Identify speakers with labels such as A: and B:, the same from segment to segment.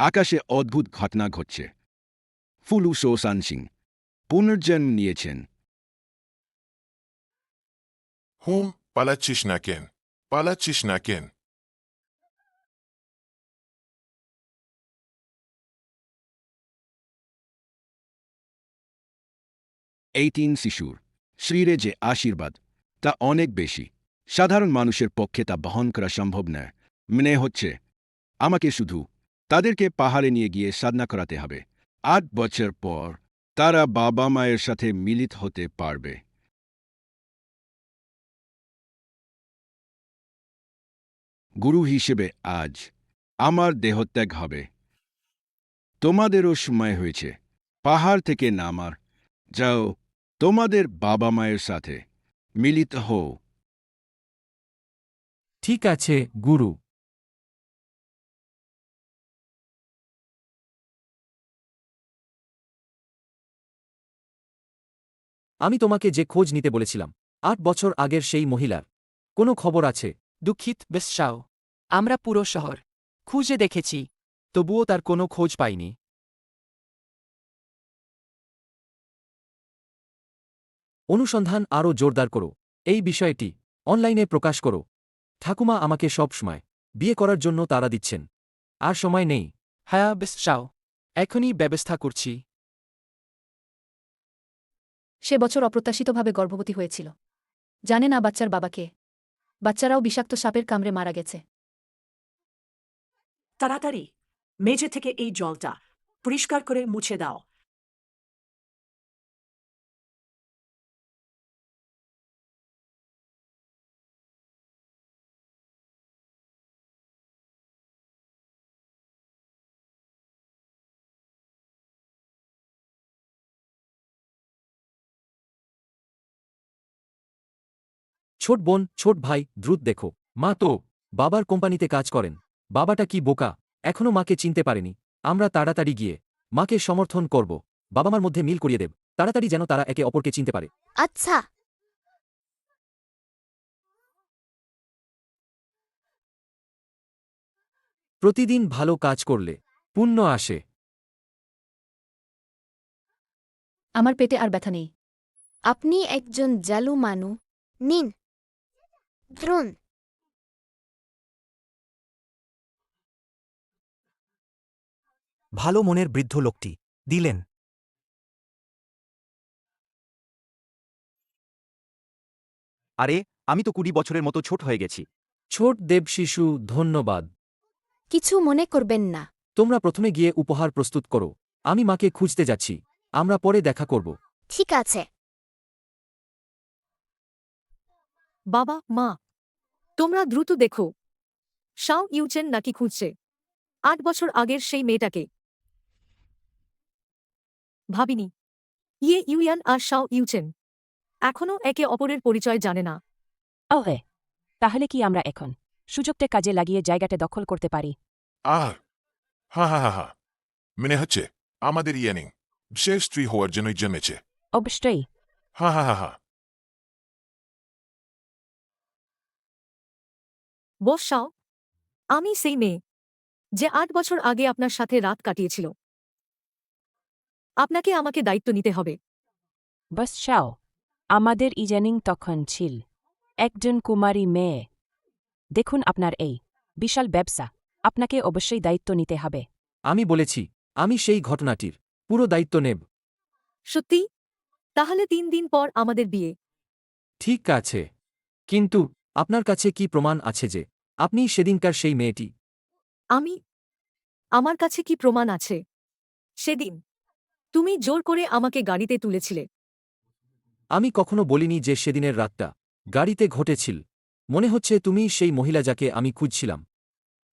A: আকাশে অদ্ভুত ঘটনা ঘটছে। ফুলু শোসান সিং পুনর্জন্ম নিয়েছেন।
B: হুম, পালাচ্ছিস না কেন? পালাচ্ছিস না কেন?
A: 18 শিশুর শরীরে যে আশীর্বাদ তা অনেক বেশি। সাধারণ মানুষের পক্ষে তা বহন করা সম্ভব নয়। মনে হচ্ছে আমাকে শুধু তাদেরকে পাহাড়ে নিয়ে গিয়ে সাধনা করাতে হবে। 8 বছর পর তারা বাবা মায়ের সাথে মিলিত হতে পারবে। গুরু হিসেবে আজ আমার দেহত্যাগ হবে। তোমাদেরও সময় হয়েছে পাহাড় থেকে নামার। যাও, তোমাদের বাবা মায়ের সাথে মিলিত হও।
C: ঠিক আছে, গুরু। আমি তোমাকে যে খোঁজ নিতে বলেছিলাম 8 বছর আগের সেই মহিলার কোনো খবর আছে?
D: দুঃখিত বেশ্যাও, আমরা পুরো শহর খুঁজে দেখেছি।
C: তবুও তার কোনো খোঁজ পাইনি। অনুসন্ধান আরও জোরদার করো। এই বিষয়টি অনলাইনে প্রকাশ করো। ঠাকুমা আমাকে সব সময় বিয়ে করার জন্য তাড়া দিচ্ছেন। আর সময় নেই।
D: হ্যাঁ বেশ্যাও, এখনই ব্যবস্থা করছি।
E: সে বছর অপ্রত্যাশিতভাবে গর্ভবতী হয়েছিল। জানে না বাচ্চার বাবাকে। বাচ্চারাও বিষাক্ত সাপের কামড়ে মারা গেছে।
F: তাড়াতাড়ি মেঝে থেকে এই জলটা পরিষ্কার করে মুছে দাও।
C: ছোট বোন, ছোট ভাই, দ্রুত দেখো। মা তো বাবার কোম্পানিতে কাজ করেন। বাবাটা কি বোকা, এখনও মাকে চিনতে পারেনি। আমরা তাড়াতাড়ি গিয়ে মাকে সমর্থন করব। বাবা মার মধ্যে মিল করিয়ে দেব, তাড়াতাড়ি যেন তারা একে অপরকে চিনতে পারে।
G: আচ্ছা।
C: প্রতিদিন ভালো কাজ করলে পুণ্য আসে।
E: আমার পেটে আর ব্যথা নেই।
G: আপনি একজন জালু মানু। নিন দ্রুন।
H: ভালো মনের বৃদ্ধ লোকটি দিলেন।
I: আরে, আমি তো 20 বছরের মতো ছোট হয়ে গেছি।
C: ছোট দেবশিশু, ধন্যবাদ।
G: কিছু মনে করবেন না।
C: তোমরা প্রথমে গিয়ে উপহার প্রস্তুত করো। আমি মাকে খুঁজতে যাচ্ছি। আমরা পরে দেখা করব।
G: ঠিক আছে।
F: বাবা মা, তোমরা দ্রুত দেখো শাও ইউচেন নাকি খুঁজছে 8 বছর আগের সেই মেয়েটাকে। ভাবিনি ইউয়ান আর শাও ইউচেন এখনও একে অপরের পরিচয় জানে না।
J: ওহে, তাহলে কি আমরা এখন সুযোগটা কাজে লাগিয়ে জায়গাটা দখল করতে পারি?
B: আহ, হা হা হা হা, মনে হচ্ছে আমাদের ইয়ানিং সে স্ত্রী হওয়ার জন্যই জন্মেছে।
J: অবশ্যই।
B: হা হা হা হা।
F: বস শাও, আমি সেই মেয়ে যে 8 বছর আগে আপনার সাথে রাত কাটিয়েছিল। আপনাকে আমাকে দায়িত্ব নিতে হবে।
J: বস শাও, আমাদের ইজানিং তখন ছিল একজন কুমারী মেয়ে। দেখুন আপনার এই বিশাল ব্যবসা, আপনাকে অবশ্যই দায়িত্ব নিতে হবে।
C: আমি বলেছি আমি সেই ঘটনাটির পুরো দায়িত্ব নেব।
F: সত্যি? তাহলে 3 দিন পর আমাদের বিয়ে।
C: ঠিক আছে, কিন্তু আপনার কাছে কি প্রমাণ আছে যে আপনি সেদিনকার সেই মেয়েটি?
F: আমার কাছে কি প্রমাণ আছে? সেদিন তুমি জোর করে আমাকে গাড়িতে তুলেছিলে।
C: আমি কখনো বলিনি যে সেদিনের রাতটা গাড়িতে ঘটেছিল। মনে হচ্ছে তুমি সেই মহিলা যাকে আমি খুঁজছিলাম।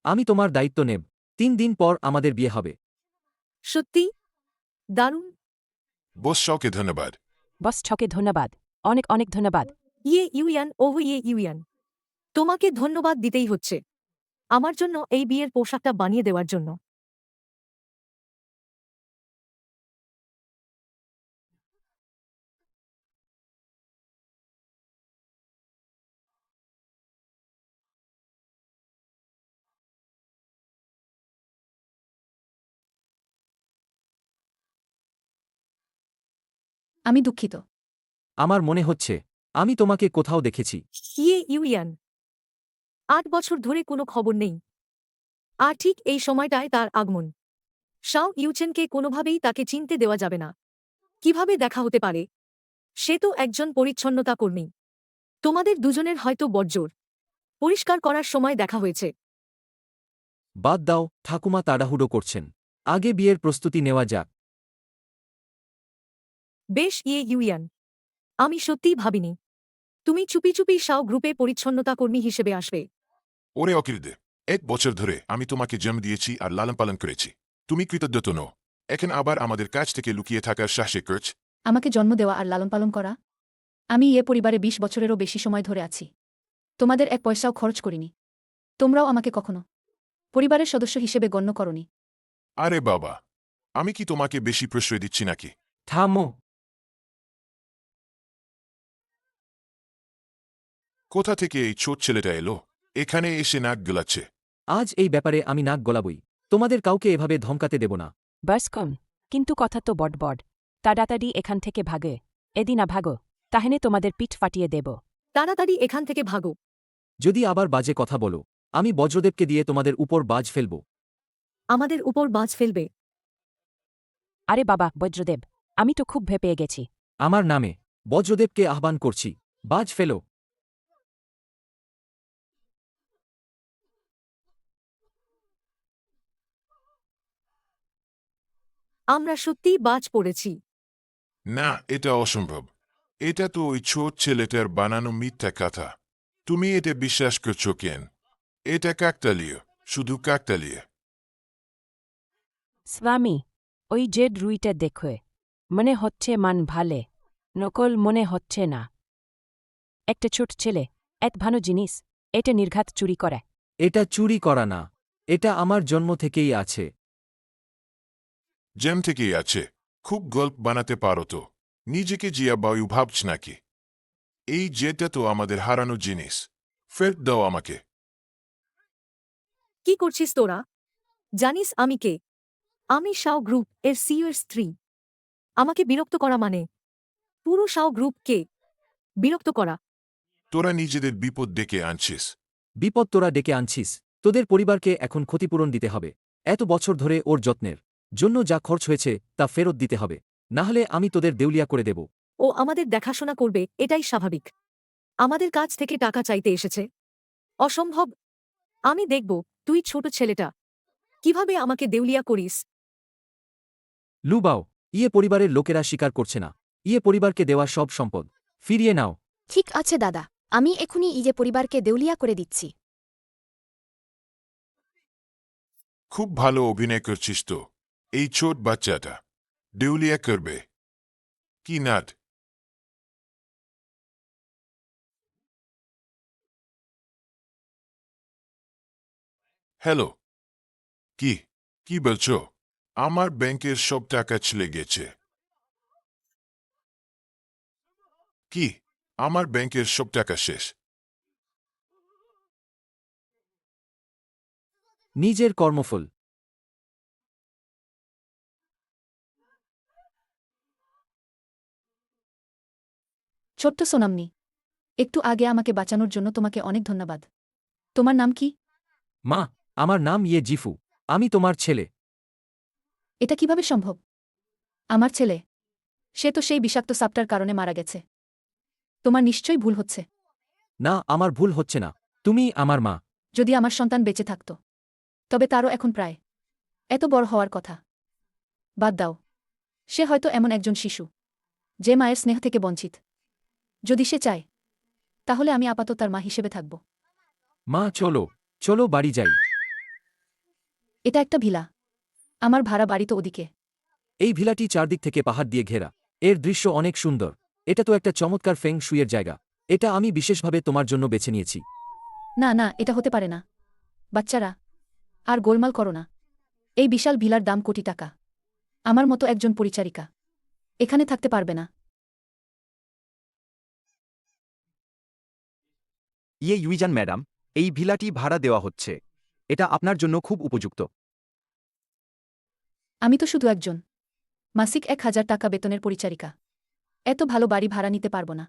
C: আমি তোমার দায়িত্ব নেব। 3 দিন পর আমাদের বিয়ে হবে।
F: সত্যি? দারুণ।
B: বস শাওকে ধন্যবাদ।
J: বস ছকে ধন্যবাদ, অনেক অনেক ধন্যবাদ।
F: ইউয়ান, তোমাকে ধন্যবাদ দিতেই হচ্ছে আমার জন্য এই বিয়ের পোশাকটা বানিয়ে দেওয়ার জন্য।
E: আমি দুঃখিত।
C: আমার মনে হচ্ছে আমি তোমাকে কোথাও দেখেছি।
F: ইউয়ান ৮ বছর ধরে কোনো খবর নেই। আর ঠিক এই সময়টায় তার আগমন। শাও ইউচেনকে কোনোভাবেই তাকে চিনতে দেওয়া যাবে না। কিভাবে দেখা হতে পারে? সে তো একজন পরিচ্ছন্নতা কর্মী। তোমাদের দুজনের হয়তো বজ্জর পরিষ্কার করার সময় দেখা হয়েছে।
C: বাদ দাও, ঠাকুমা তাড়াহুড়ো করছেন। আগে বিয়ের প্রস্তুতি নেওয়া যাক।
F: বেশ ইউয়ান, আমি সত্যিই ভাবিনি তুমি চুপি চুপি শাও গ্রুপে পরিচ্ছন্নতা কর্মী হিসেবে আসবে।
B: ওরে অকিরদে, 1 বছর ধরে আমি তোমাকে জন্ম দিয়েছি আর লালন পালন করেছি। তুমি কৃতজ্ঞত নও। এখন আবার আমাদের কাছ থেকে লুকিয়ে থাকার সাহসে করছ?
E: আমাকে জন্ম দেওয়া আর লালন পালন করা? আমি এ পরিবারে 20 বছরেরও বেশি সময় ধরে আছি। তোমাদের এক পয়সাও খরচ করিনি। তোমরাও আমাকে কখনো পরিবারের সদস্য হিসেবে গণ্য করনি।
B: আরে বাবা, আমি কি তোমাকে বেশি প্রশ্রয় দিচ্ছি নাকি?
C: থামো।
B: কোথা থেকে এই ছোট ছেলেটা এলো? এখানে এসে নাক গলাচ্ছে।
C: আজ এই ব্যাপারে আমি নাক গলাবই। তোমাদের কাউকে এভাবে ধমকাতে দেব না।
J: বাস কম, কিন্তু কথা তো বড় বড়। তাড়াতাড়ি এখান থেকে ভাগে। এদিন ভাগো, তাহলে তোমাদের পিঠ ফাটিয়ে দেব।
F: তাড়াতাড়ি এখান থেকে ভাগো।
C: যদি আবার বাজে কথা বলো, আমি বজ্রদেবকে দিয়ে তোমাদের উপর বাজ ফেলব।
F: আমাদের উপর বাজ ফেলবে?
J: আরে বাবা বজ্রদেব, আমি তো খুব ভয় পেয়ে গেছি।
C: আমার নামে বজ্রদেবকে আহ্বান করছি, বাজ ফেলো।
F: আমরা সত্যিই বাজ পড়েছি।
B: না, এটা অসম্ভব। এটা তো ওই ছোট ছেলেটার বানানো মিথ্যা কথা। তুমি এটা বিশ্বাস করছো কেন? এটা কাকতালীয়, শুধু কাকতালীয়।
J: স্বামী, ওই জেড রুইটা দেখে মনে হচ্ছে মান ভালে, নকল মনে হচ্ছে না। একটা ছোট ছেলে, এক ভালো জিনিস, এটা নির্ঘাত চুরি করে।
C: এটা চুরি করা না, এটা আমার জন্ম থেকেই আছে।
B: যেম থেকেই আছে। খুব গল্প বানাতে পারো তো। নিজেকে জিয়া বায়ু ভাবছ নাকি? এই জেটটা তো আমাদের হারানো জিনিস। ফেরত দাও আমাকে।
F: কি করছিস তোরা? জানিস আমি কে? আমি শাও গ্রুপ এর সিইও এর স্ত্রী। আমাকে বিরক্ত করা মানে পুরো শাও গ্রুপ কে বিরক্ত করা।
B: তোরা নিজেদের বিপদ ডেকে আনছিস।
C: বিপদ তোরা ডেকে আনছিস। তোদের পরিবারকে এখন ক্ষতিপূরণ দিতে হবে। এত বছর ধরে ওর যত্নের জন্য যা খরচ হয়েছে তা ফেরত দিতে হবে, নাহলে আমি তোদের দেউলিয়া করে দেব।
F: ও আমাদের দেখাশোনা করবে, এটাই স্বাভাবিক। আমাদের কাছ থেকে টাকা চাইতে এসেছে? অসম্ভব। আমি দেখব তুই ছোট ছেলেটা কিভাবে আমাকে দেউলিয়া করিস।
C: লুবাও, ইয়ে পরিবারের লোকেরা স্বীকার করছে না। ইয়ে পরিবারকে দেওয়া সব সম্পদ ফিরিয়ে নাও।
G: ঠিক আছে দাদা, আমি এখনই ইজে পরিবারকে দেউলিয়া করে দিচ্ছি।
B: খুব ভালো অভিনয় করছিস তো। এই ছোট বাচ্চাটা দেউলিয়া করবে? কি নাট! হ্যালো, কি কি বলছো? আমার ব্যাংকের সব টাকা চলে গেছে। কি? আমার ব্যাংকের সব টাকা শেষ?
C: নিজের কর্মফল।
E: ছোট্ট সোনামনি, একটু আগে আমাকে বাঁচানোর জন্য তোমাকে অনেক ধন্যবাদ। তোমার নাম কি?
C: মা, আমার নাম ইয়ে জিফু। আমি তোমার ছেলে।
E: এটা কিভাবে সম্ভব? আমার ছেলে? সে তো সেই বিষাক্ত সাপটার কারণে মারা গেছে। তোমার নিশ্চয়ই ভুল হচ্ছে।
C: না, আমার ভুল হচ্ছে না। তুমি আমার মা।
E: যদি আমার সন্তান বেঁচে থাকত, তবে তারও এখন প্রায় এত বড় হওয়ার কথা। বাদ দাও, সে হয়তো এমন একজন শিশু যে মায়ের স্নেহ থেকে বঞ্চিত। যদি সে চায়, তাহলে আমি আপাতত তার মা হিসেবে থাকব।
C: মা চলো, চলো বাড়ি যাই।
E: এটা একটা ভিলা। আমার ভাড়া বাড়ি তো ওদিকে।
C: এই ভিলাটি চারদিক থেকে পাহাড় দিয়ে ঘেরা। এর দৃশ্য অনেক সুন্দর। এটা তো একটা চমৎকার ফেং শুইয়ের জায়গা। এটা আমি বিশেষভাবে তোমার জন্য বেছে নিয়েছি।
E: না না, এটা হতে পারে না। বাচ্চারা, আর গোলমাল করো না। এই বিশাল ভিলার দাম কোটি টাকা। আমার মতো একজন পরিচারিকা এখানে থাকতে পারবে না।
I: ইউইজান ম্যাডাম, এই ভিলাটি ভাড়া দেওয়া হচ্ছে। এটা আপনার জন্য খুব উপযুক্ত।
E: আমি তো শুধু একজন মাসিক 1000 টাকা বেতনের পরিচারিকা। এত ভালো বাড়ি ভাড়া নিতে পারব না।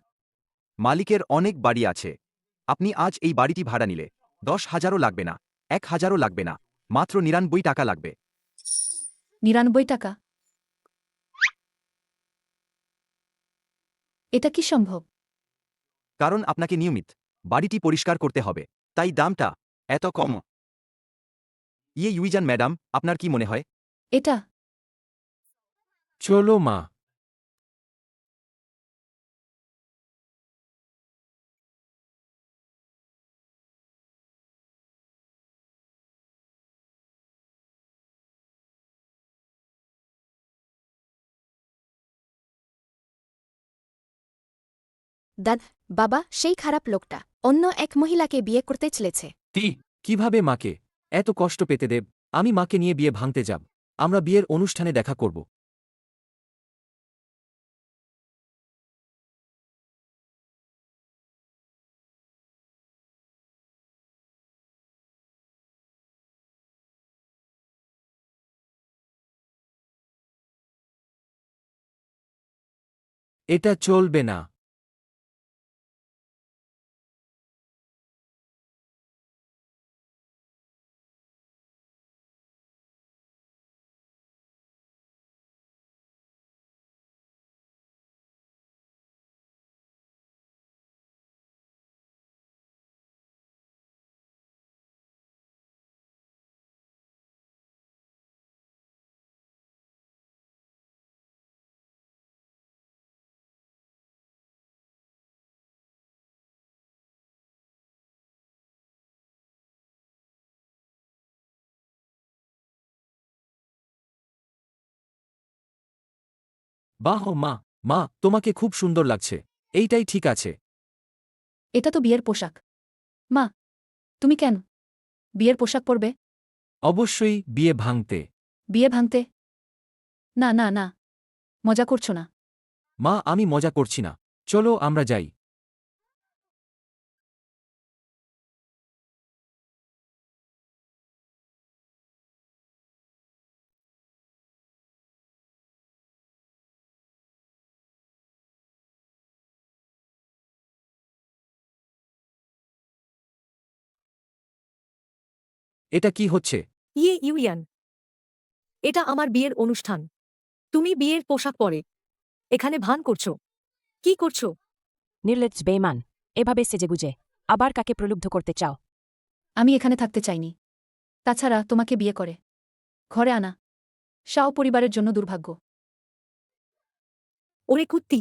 I: মালিকের অনেক বাড়ি আছে। আপনি আজ এই বাড়িটি ভাড়া নিলে 10,000ও লাগবে না, 1,000ও লাগবে না, মাত্র 99 টাকা লাগবে।
E: 99 টাকা? এটা কি সম্ভব?
I: কারণ আপনাকে নিয়মিত বাড়িটি পরিষ্কার করতে হবে, তাই দামটা এত কম। ইউইজান ম্যাডাম, আপনার কি মনে হয়?
E: এটা
C: চলো মা।
G: দাদ, বাবা সেই খারাপ লোকটা অন্য এক মহিলাকে বিয়ে করতে চলেছে।
C: কিভাবে মাকে এত কষ্ট পেতে দেব? আমি মাকে নিয়ে বিয়ে ভাঙতে যাব। আমরা বিয়ের অনুষ্ঠানে দেখা করব। এটা চলবে না। বাহ মা, মা তোমাকে খুব সুন্দর লাগছে। এইটাই ঠিক আছে।
E: এটা তো বিয়ের পোশাক। মা, তুমি কেন বিয়ের পোশাক পরবে?
C: অবশ্যই বিয়ে ভাঙতে।
E: বিয়ে ভাঙতে? না না না, মজা করছো না?
C: মা, আমি মজা করছি না। চলো আমরা যাই। এটা কি হচ্ছে?
F: ইউয়ান, এটা আমার বিয়ের অনুষ্ঠান। তুমি বিয়ের পোশাক পরে এখানে ভান করছো? কি করছো?
J: নির্লজ্জ বেইমান, এভাবে সেজেগুজে আবার কাকে প্রলুব্ধ করতে চাও?
E: আমি এখানে থাকতে চাইনি। তাছাড়া তোমাকে বিয়ে করে ঘরে আনা শাও পরিবারের জন্য দুর্ভাগ্য।
F: ওরে কুত্তি,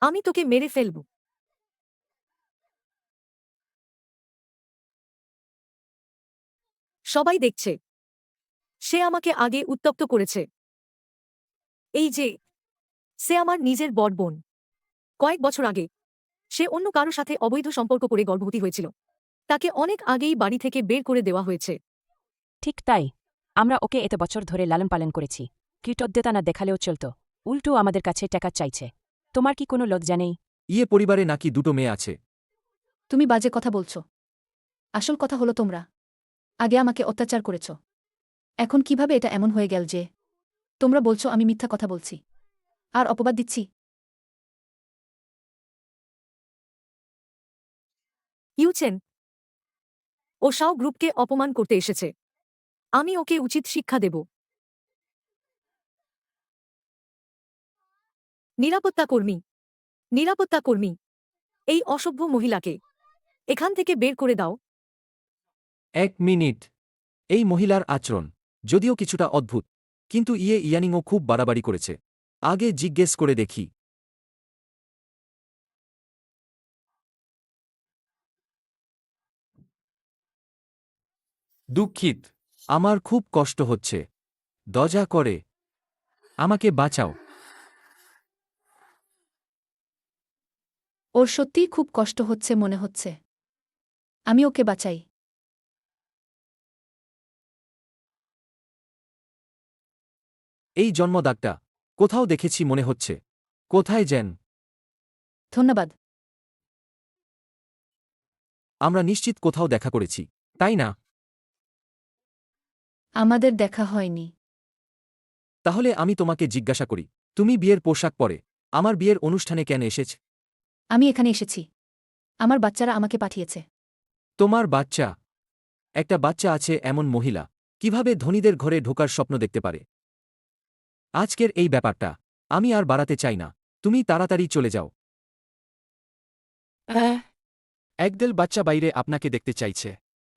F: আমি তোকে মেরে ফেলব। সবাই দেখছে। সে আমাকে আগে উত্তপ্ত করেছে। এই যে, সে আমার নিজের বড় বোন। কয়েক বছর আগে সে অন্য কারো সাথে অবৈধ সম্পর্ক করে গর্ভবতী হয়েছিল। তাকে অনেক আগেই বাড়ি থেকে বের করে দেওয়া হয়েছে।
J: ঠিক তাই, আমরা ওকে এত বছর ধরে লালন পালন করেছি। কৃতজ্ঞতা না দেখালেও চলত, উল্টো আমাদের কাছে টাকা চাইছে। তোমার কি কোনো লজ্জা নেই?
C: পরিবারে নাকি দুটো মেয়ে আছে?
E: তুমি বাজে কথা বলছো। আসল কথা হলো তোমরা আগে আমাকে অত্যাচার করেছ। এখন কিভাবে এটা এমন হয়ে গেল যে তোমরা বলছো আমি মিথ্যা কথা বলছি আর অপবাদ দিচ্ছি?
F: ইউচেন, ও শাও গ্রুপকে অপমান করতে এসেছে। আমি ওকে উচিত শিক্ষা দেব। নিরাপত্তা কর্মী, নিরাপত্তা কর্মী, এই অসভ্য মহিলাকে এখান থেকে বের করে দাও।
C: 1 মিনিট। এই মহিলার আচরণ যদিও কিছুটা অদ্ভুত, কিন্তু ইয়ানিংও খুব বাড়াবাড়ি করেছে। আগে জিজ্ঞেস করে দেখি। দুঃখিত, আমার খুব কষ্ট হচ্ছে। দয়া করে আমাকে বাঁচাও।
E: ওর সত্যিই খুব কষ্ট হচ্ছে মনে হচ্ছে। আমি ওকে বাঁচাই।
C: এই জন্মদাগটা কোথাও দেখেছি মনে হচ্ছে। কোথায় যেন?
E: ধন্যবাদ।
C: আমরা নিশ্চিত কোথাও দেখা করেছি, তাই না?
E: আমাদের দেখা হয়নি।
C: তাহলে আমি তোমাকে জিজ্ঞাসা করি, তুমি বিয়ের পোশাক পরে আমার বিয়ের অনুষ্ঠানে কেন এসেছ?
E: আমি এখানে এসেছি আমার বাচ্চারা আমাকে পাঠিয়েছে।
C: তোমার বাচ্চা? একটা বাচ্চা আছে এমন মহিলা কিভাবে ধনীদের ঘরে ঢোকার স্বপ্ন দেখতে পারে? আজকের এই ব্যাপারটা আমি আর বাড়াতে চাই না, তুমি তাড়াতাড়ি চলে যাও।
K: একদল বাচ্চা বাইরে আপনাকে দেখতে চাইছে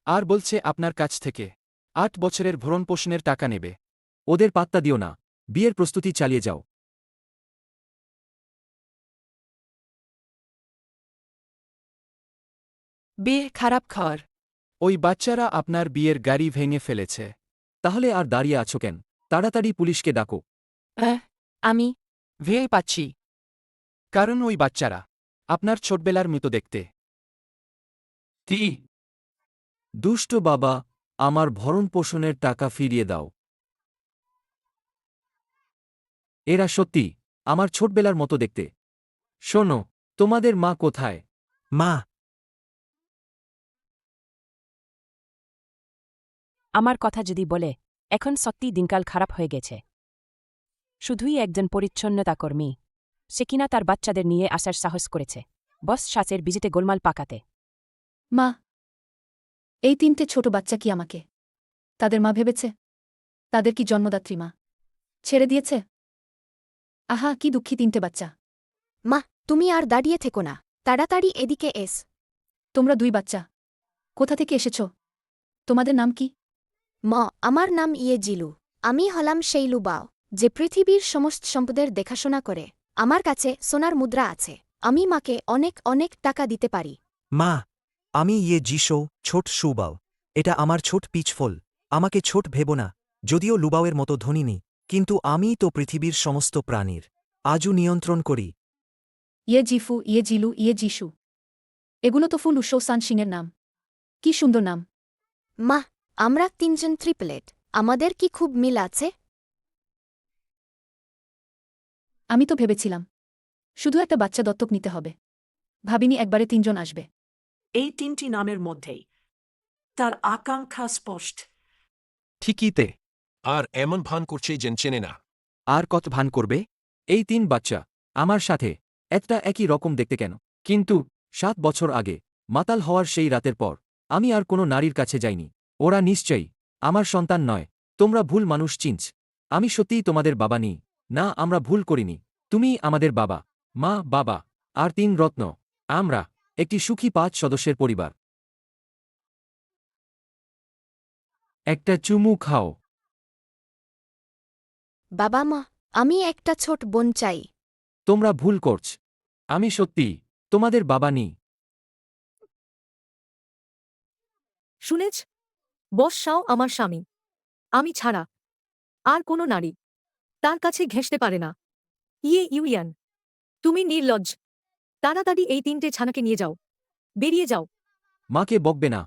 K: আর বলছে আপনার কাছ থেকে 8 বছরের ভরণপোষণের টাকা নেবে।
C: ওদের পাত্তা দিও না, বিয়ের প্রস্তুতি চালিয়ে যাও।
D: বিয়ে খারাপ খর।
K: ওই বাচ্চারা আপনার বিয়ের গাড়ি ভেঙে ফেলেছে।
C: তাহলে আর দাঁড়িয়ে আছো কেন? তাড়াতাড়ি পুলিশকে ডাকো।
D: আমি ভয় পাচ্ছি।
K: কারণ ওই বাচ্চারা আপনার ছোটবেলার মতো দেখতে।
C: দুষ্ট বাবা, আমার ভরণপোষণের টাকা ফিরিয়ে দাও। এরা সত্যি আমার ছোটবেলার মতো দেখতে। শোনো, তোমাদের মা কোথায়?
H: মা,
J: আমার কথা যদি বলে, এখন সত্যি দিনকাল খারাপ হয়ে গেছে। শুধুই একজন পরিচ্ছন্নতা কর্মী, সে কিনা তার বাচ্চাদের নিয়ে আসার সাহস করেছে বস শ্বাসের বিজিতে গোলমাল পাকাতে।
E: মা, এই 3টে ছোট বাচ্চা কি আমাকে তাদের মা ভেবেছে? তাদের কি জন্মদাত্রী মা ছেড়ে দিয়েছে? আহা, কি দুঃখী 3টে বাচ্চা।
G: মা, তুমি আর দাঁড়িয়ে থেকো না, তাড়াতাড়ি এদিকে এস।
E: তোমরা 2 বাচ্চা কোথা থেকে এসেছ? তোমাদের নাম কি?
G: আমার নাম জিলু। আমি হলাম সেই লুবাও যে পৃথিবীর সমস্ত সম্পদের দেখাশোনা করে। আমার কাছে সোনার মুদ্রা আছে, আমি মাকে অনেক অনেক টাকা দিতে পারি।
H: মা, আমি জিশো, ছোট সুবাও। এটা আমার ছোট পিচফল। আমাকে ছোট ভেবো না, যদিও লুবাওয়ের মতো ধনী নি, কিন্তু আমি তো পৃথিবীর সমস্ত প্রাণীর আজও নিয়ন্ত্রণ করি।
E: জিফু, জিলু, যিশু, এগুলো তো ফুল উশো সিংয়ের নাম। কি সুন্দর নাম।
G: মা, আমরা 3জন ট্রিপলেট, আমাদের কি খুব মিল আছে?
E: আমি তো ভেবেছিলাম শুধু একটা বাচ্চা দত্তক নিতে হবে, ভাবিনি একবারে 3জন আসবে।
L: এই 3টি নামের মধ্যেই তার আকাঙ্ক্ষা স্পষ্ট।
K: ঠিকইতে।
M: আর এমন ভান করছে যেন চেনে না।
C: আর কত ভান করবে? এই 3 বাচ্চা আমার সাথে একটা একই রকম দেখতে কেন? কিন্তু 7 বছর আগে মাতাল হওয়ার সেই রাতের পর আমি আর কোনো নারীর কাছে যাইনি। ওরা নিশ্চয়ই আমার সন্তান নয়। তোমরা ভুল মানুষ চিনছ। আমি সত্যিই তোমাদের বাবা নি। না, আমরা ভুল করিনি। তুমি আমাদের বাবা, মা, বাবা আর 3 রত্ন। আমরা একটি সুখী 5 সদস্যের পরিবার। একটা চুমু খাও।
G: বাবা মা, আমি একটা ছোট বোন চাই।
C: তোমরা ভুল করছ। আমি সত্যিই তোমাদের বাবা নি।
F: শুনেছ? বস শাও আমার স্বামী। আমি ছাড়া আর কোনো নারী তার কাছে ঘেঁষতে পারে না। ইউয়ান, তুমি নির্লজ্জ। তাড়াতাড়ি এই 3টে ছানাকে নিয়ে যাও, বেরিয়ে যাও।
C: মাকে বকবে না।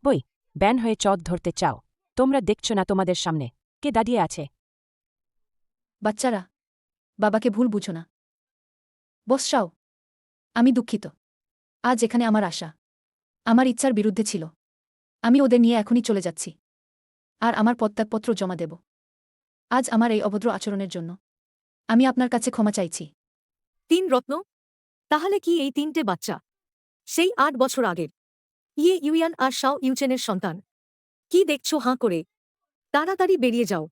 J: বই ব্যান হয়ে চট ধরতে চাও? তোমরা দেখছ না তোমাদের সামনে কে দাঁড়িয়ে আছে?
E: বাচ্চারা, বাবাকে ভুল বুঝো না। বস শাও, আমি দুঃখিত। আজ এখানে আমার আশা আমার ইচ্ছার বিরুদ্ধে ছিল। আমি ওদের নিয়ে এখনই চলে যাচ্ছি আর আমার পদত্যাগপত্র জমা দেব। আজ আমার এই অভদ্র আচরণের জন্য আমি আপনার কাছে ক্ষমা চাইছি।
F: 3 রত্ন? তাহলে কি এই 3টে বাচ্চা সেই 8 বছর আগের ইউয়ান আর শাও ইউচেনের সন্তান? কি দেখছো হাঁ করে? তাড়াতাড়ি বেরিয়ে যাও।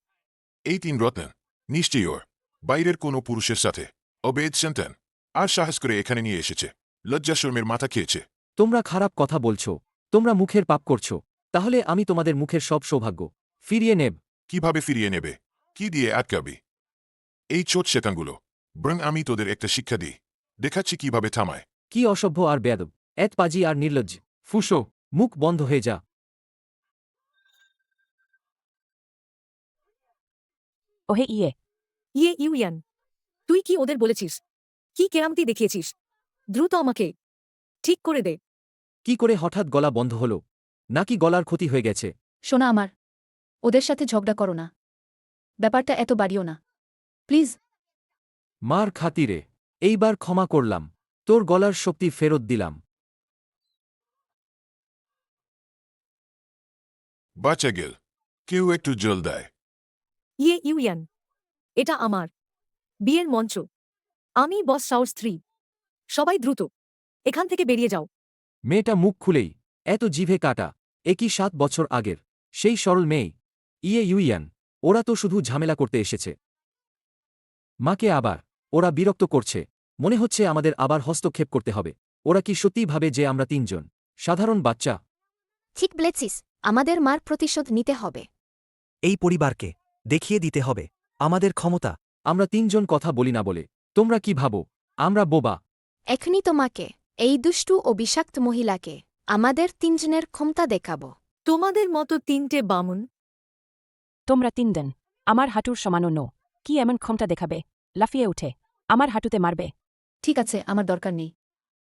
B: এই 3 রত্ন নিশ্চয়ই ওর বাইরের কোনো পুরুষের সাথে অবৈধ সন্তান, আর সাহস করে এখানে নিয়ে এসেছে। লজ্জা শর্মের মাথা খেয়েছে।
C: তোমরা খারাপ কথা বলছো। তোমরা মুখের পাপ করছো। তাহলে আমি তোমাদের মুখের সব সৌভাগ্য ফিরিয়ে নেব।
B: কিভাবে ফিরিয়ে নেবে? কি দিয়ে আটকাবি এই ছোট শেতানগুলো? ব্রং আমি তোদের একটা শিক্ষা দিই, দেখাচ্ছি কিভাবে থামায়।
C: কি অসভ্য আর বেয়াদব, এত পাজি আর নির্লজ্জ। ফুসো, মুখ বন্ধ হয়ে যা।
J: ওহে
F: ইউয়ান, তুই কি ওদের বলেছিস? কি কেরামতি দেখিয়েছিস? দ্রুত আমাকে ঠিক করে দে।
C: কি করে হঠাৎ গলা বন্ধ হল? নাকি গলার ক্ষতি হয়ে গেছে?
E: শোনা আমার, ওদের সাথে ঝগড়া করো না। ব্যাপারটা এত বাড়িও না, প্লিজ।
C: মার খাতিরে এইবার ক্ষমা করলাম। তোর গলার শক্তি ফেরত দিলাম।
B: বাঁচা গেল। কেউ একটু জল দেয়।
F: ইউয়ান, এটা আমার বিয়ের মঞ্চ। আমি বস শাওর স্ত্রী। সবাই দ্রুত এখান থেকে বেরিয়ে যাও।
C: মেয়েটা মুখ খুলেই এত জিভে কাটা, একই 7 বছর আগের সেই সরল মেয়ে। ইউয়ান, ওরা তো শুধু ঝামেলা করতে এসেছে। মাকে আবার ওরা বিরক্ত করছে, মনে হচ্ছে আমাদের আবার হস্তক্ষেপ করতে হবে। ওরা কি সত্যিই ভাবে যে আমরা 3 জন সাধারণ বাচ্চা?
G: ঠিক বলেছিস, আমাদের মার প্রতিশোধ নিতে হবে।
H: এই পরিবারকে দেখিয়ে দিতে হবে আমাদের ক্ষমতা।
C: আমরা 3 জন কথা বলি না বলে তোমরা কি ভাবো আমরা বোবা?
G: এখনই তোমাকে, এই দুষ্টু ও বিষাক্ত মহিলাকে, আমাদের 3 জনের ক্ষমতা দেখাব।
F: তোমাদের মতো 3টে বামুন।
J: তোমরা 3 দিন আমার হাঁটুর সমানও নো। কি এমন ক্ষমতা দেখাবে? লাফিয়ে উঠে আমার হাঁটুতে মারবে?
E: ঠিক আছে, আমার দরকার নেই।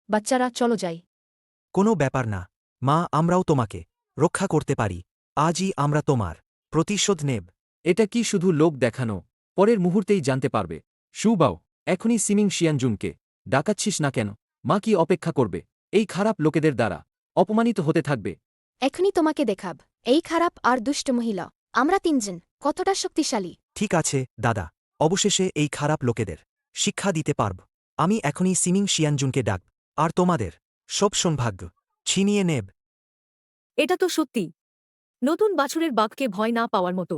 E: বাচ্চারা, চলো যাই।
H: কোনো ব্যাপার না মা, আমরাও তোমাকে রক্ষা করতে পারি। আজই আমরা তোমার প্রতিশোধ নেব।
C: এটা কি শুধু লোক দেখানো? পরের মুহূর্তেই জানতে পারবে। সুবাও, এখনই সিমিং শিয়ানজুনকে ডাকাচ্ছিস না কেন? মা কি অপেক্ষা করবে এই খারাপ লোকেদের দ্বারা অপমানিত হতে থাকবে?
G: এখনই তোমাকে দেখাব, এই খারাপ আর দুষ্ট মহিলা আমরা 3 জন কতটা শক্তিশালী।
H: ঠিক আছে দাদা, অবশেষে এই খারাপ লোকেদের শিক্ষা দিতে পারব। আমি এখনই সিমিং শিয়ানজুনকে ডাক, আর তোমাদের সব সৌভাগ্য ছিনিয়ে নেব।
F: এটা তো সত্যি নতুন বাছুরের বাঘকে ভয় না পাওয়ার মতো।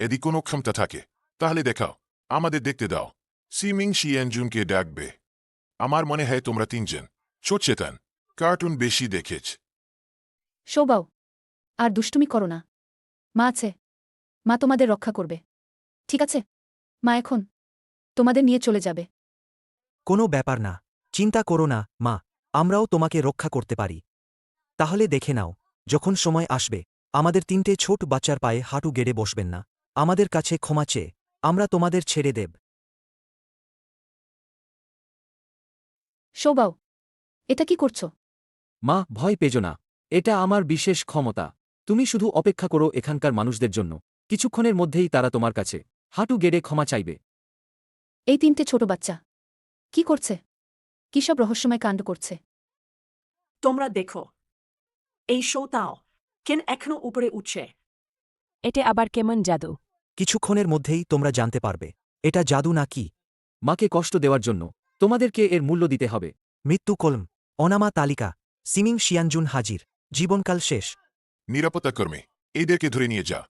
B: এদি কোনো ক্ষমতা থাকে তাহলে দেখাও, আমাদের দেখতে দাও। সিমিং শিয়ানজুনকে ডাকবে। আমার মনে হয় তোমরা 3 জন সচেতন, কার্টুন বেশি দেখেছ।
E: সৌবাও, আর দুষ্টুমি করো না। মা আছে, মা তোমাদের রক্ষা করবে। ঠিক আছে, মা এখন তোমাদের নিয়ে চলে যাবে।
H: কোনো ব্যাপার না, চিন্তা করো না মা, আমরাও তোমাকে রক্ষা করতে পারি। তাহলে দেখে নাও, যখন সময় আসবে আমাদের 3টে ছোট বাচ্চার পায়ে হাঁটু গেড়ে বসবেন না, আমাদের কাছে ক্ষমা চেয়ে আমরা তোমাদের ছেড়ে দেব।
E: সৌবাও, এটা কি করছো?
C: মা, ভয় পেজো না, এটা আমার বিশেষ ক্ষমতা। তুমি শুধু অপেক্ষা করো এখানকার মানুষদের জন্য। কিছুক্ষণের মধ্যেই তারা তোমার কাছে হাঁটু গেড়ে ক্ষমা চাইবে।
E: এই 3টে ছোট বাচ্চা কি করছে? কি সব রহস্যময় কাণ্ড করছে?
L: তোমরা দেখো, এই শোতাও কেন এখনো উপরে উঠছে?
J: এতে আবার কেমন জাদু?
H: কিছুক্ষণের মধ্যেই তোমরা জানতে পারবে এটা জাদু না কি।
C: মাকে কষ্ট দেওয়ার জন্য তোমাদেরকে এর মূল্য দিতে হবে।
H: মৃত্যু কলম, অনামা তালিকা, সিমিং শিয়ানজুন হাজির, জীবনকাল শেষ।
B: নিরাপত্তা কর্মী, এদেরকে ধরে নিয়ে যা।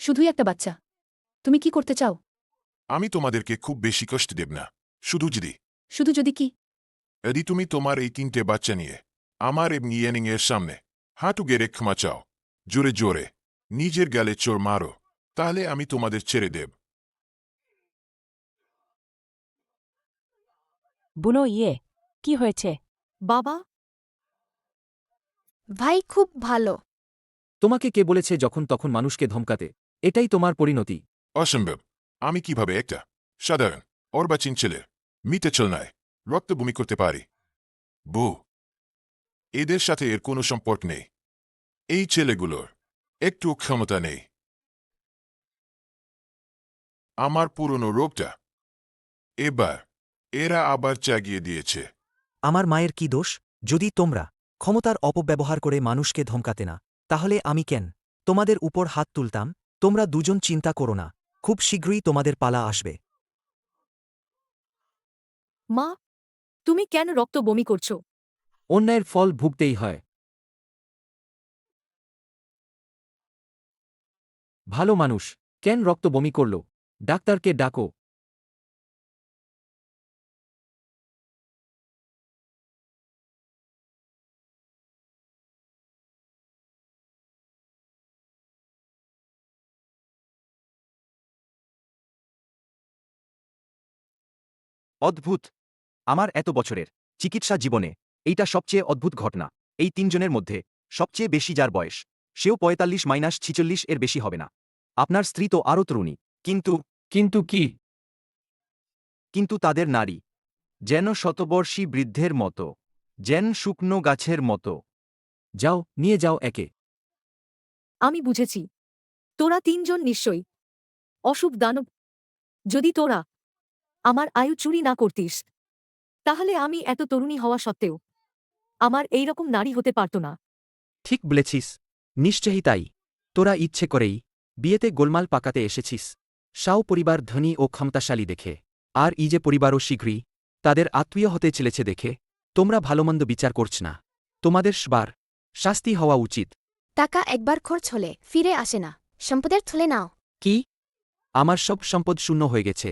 E: শুধুই একটা বাচ্চা, তুমি কি করতে চাও?
B: আমি তোমাদেরকে খুব বেশি কষ্ট দেব না, শুধু
E: যদি কি?
B: যদি তুমি তোমার এই 3টে বাচ্চা নিয়ে আমার এবং ইয়েনিং এর সামনে হাঁটু গেড়ে ক্ষমা চাও, জোরে জোরে নিজের গালে চোর মারো, তাহলে আমি তোমাদের ছেড়ে দেব।
J: বুনো কি হয়েছে?
F: বাবা,
G: ভাই খুব ভালো।
C: তোমাকে কে বলেছে যখন তখন মানুষকে ধমকাতে? এটাই তোমার পরিণতি।
B: অসম্ভব। আমি কিভাবে একটা সাধারণ অর্বাচীন ছেলের মিটে চলনায় রক্তভূমি করতে পারি? বউ, এদের সাথে এর কোনো সম্পর্ক নেই। এই ছেলেগুলোর একটু ক্ষমতা নেই। আমার পুরনো রোগটা এবার এরা আবার চাগিয়ে দিয়েছে।
H: আমার মায়ের কি দোষ? যদি তোমরা ক্ষমতার অপব্যবহার করে মানুষকে ধমকাতে না, তাহলে আমি কেন তোমাদের উপর হাত তুলতাম? তোমরা 2 জন চিন্তা করো না, খুব শীঘ্রই তোমাদের পালা আসবে।
F: মা, তুমি কেন রক্ত বমি করছো?
C: অন্যায়ের ফল ভুগতেই হয়। ভালো মানুষ কেন রক্ত বমি করল? ডাক্তারকে ডাকো।
I: অদ্ভুত, আমার এত বছরের চিকিৎসা জীবনে এইটা সবচেয়ে অদ্ভুত ঘটনা। এই 3 জনের মধ্যে সবচেয়ে বেশি যার বয়স, সেও 45-46 এর বেশি হবে না। আপনার স্ত্রী তো আরও তরুণী,
C: কিন্তু কি?
I: কিন্তু তাদের নারী যেন শতবর্ষী বৃদ্ধের মতো, যেন শুকনো গাছের মতো।
C: যাও, নিয়ে যাও একে।
F: আমি বুঝেছি, তোরা 3 জন নিশ্চয়ই অশুভ দানব। যদি তোরা আমার আয়ু চুরি না করতিস, তাহলে আমি এত তরুণী হওয়া সত্ত্বেও আমার এইরকম নারী হতে পারত না।
K: ঠিক বলেছিস, নিশ্চয়ই তাই। তোরা ইচ্ছে করেই বিয়েতে গোলমাল পাকাতে এসেছিস, শাও পরিবার ধনী ও ক্ষমতাশালী দেখে। আর এই যে পরিবারও শীঘ্রই তাদের আত্মীয় হতে চলেছে দেখে তোমরা ভালোমন্দ বিচার করছ না তোমাদের সবার শাস্তি হওয়া উচিত।
G: টাকা একবার খরচ হলে ফিরে আসে না, সম্পদের থলে নাও।
K: কি? আমার সব সম্পদ শূন্য হয়ে গেছে,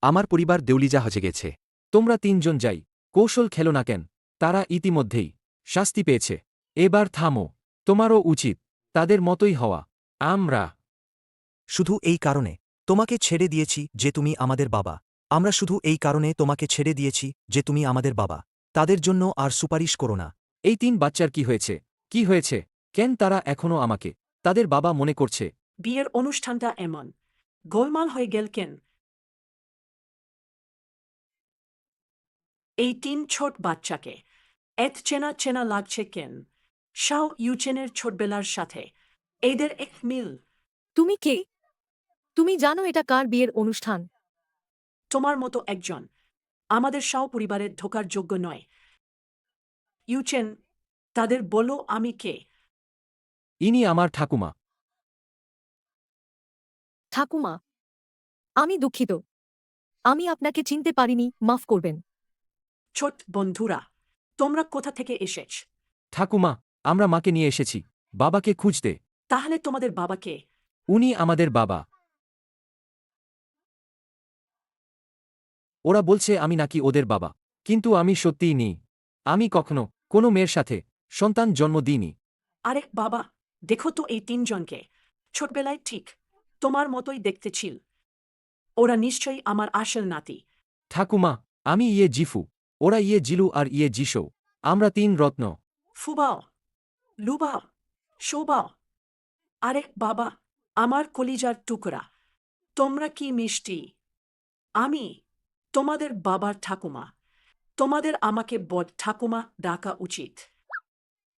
K: আমার পরিবার দেউলিজা হয়ে গেছে। তোমরা তিনজন যাই কৌশল খেলো না কেন, তারা ইতিমধ্যেই শাস্তি পেয়েছে। এবার থামো, তোমারও উচিত তাদের মতোই হওয়া। আমরা
H: শুধু এই কারণে তোমাকে ছেড়ে দিয়েছি যে তুমি আমাদের বাবা। আমরা শুধু এই কারণে তোমাকে ছেড়ে দিয়েছি যে তুমি আমাদের বাবা। তাদের জন্য আর সুপারিশ করো না।
C: এই 3 বাচ্চার কি হয়েছে? কি হয়েছে? কেন তারা এখনও আমাকে তাদের বাবা মনে করছে?
L: বিয়ের অনুষ্ঠানটা এমন গোলমাল হয়ে গেল কেন? এই 3 ছোট বাচ্চাকে এত চেনা চেনা লাগছে কেন? শাও ইউচেনের ছোটবেলার সাথে এদের এক মিল।
F: তুমি কে? তুমি জানো এটা কার বিয়ের অনুষ্ঠান?
L: তোমার মতো একজন আমাদের শাও পরিবারের ঢোকার যোগ্য নয়। ইউচেন, তাদের বলো আমি কে।
C: ইনি আমার ঠাকুমা।
F: ঠাকুমা, আমি দুঃখিত, আমি আপনাকে চিনতে পারিনি, মাফ করবেন।
L: ছোট বন্ধুরা, তোমরা কোথা থেকে এসেছ?
C: ঠাকুমা, আমরা মাকে নিয়ে এসেছি বাবাকে খুঁজতে।
L: তাহলে তোমাদের বাবাকে?
C: উনি আমাদের বাবা। ওরা বলছে আমি নাকি ওদের বাবা, কিন্তু আমি সত্যিই নেই। আমি কখনো কোনো মেয়ের সাথে সন্তান জন্ম দিইনি।
L: আরে বাবা, দেখো তো এই 3 জনকে। ছোটবেলায় ঠিক তোমার মতোই দেখতে ছিল। ওরা নিশ্চয়ই আমার আসল নাতি।
C: ঠাকুমা, আমি ইয়ে জিফু, ওরা ইয়ে জিলু আর ইয়ে জিশো। আমরা 3 রত্ন।
L: ফুবাও, লুবাও, শোবাও। আরে বাবা, আমার কলিজার টুকরা, তোমরা কি মিষ্টি। আমি তোমাদের বাবার ঠাকুমা। তোমাদের আমাকে বড় ঠাকুমা ডাকা উচিত।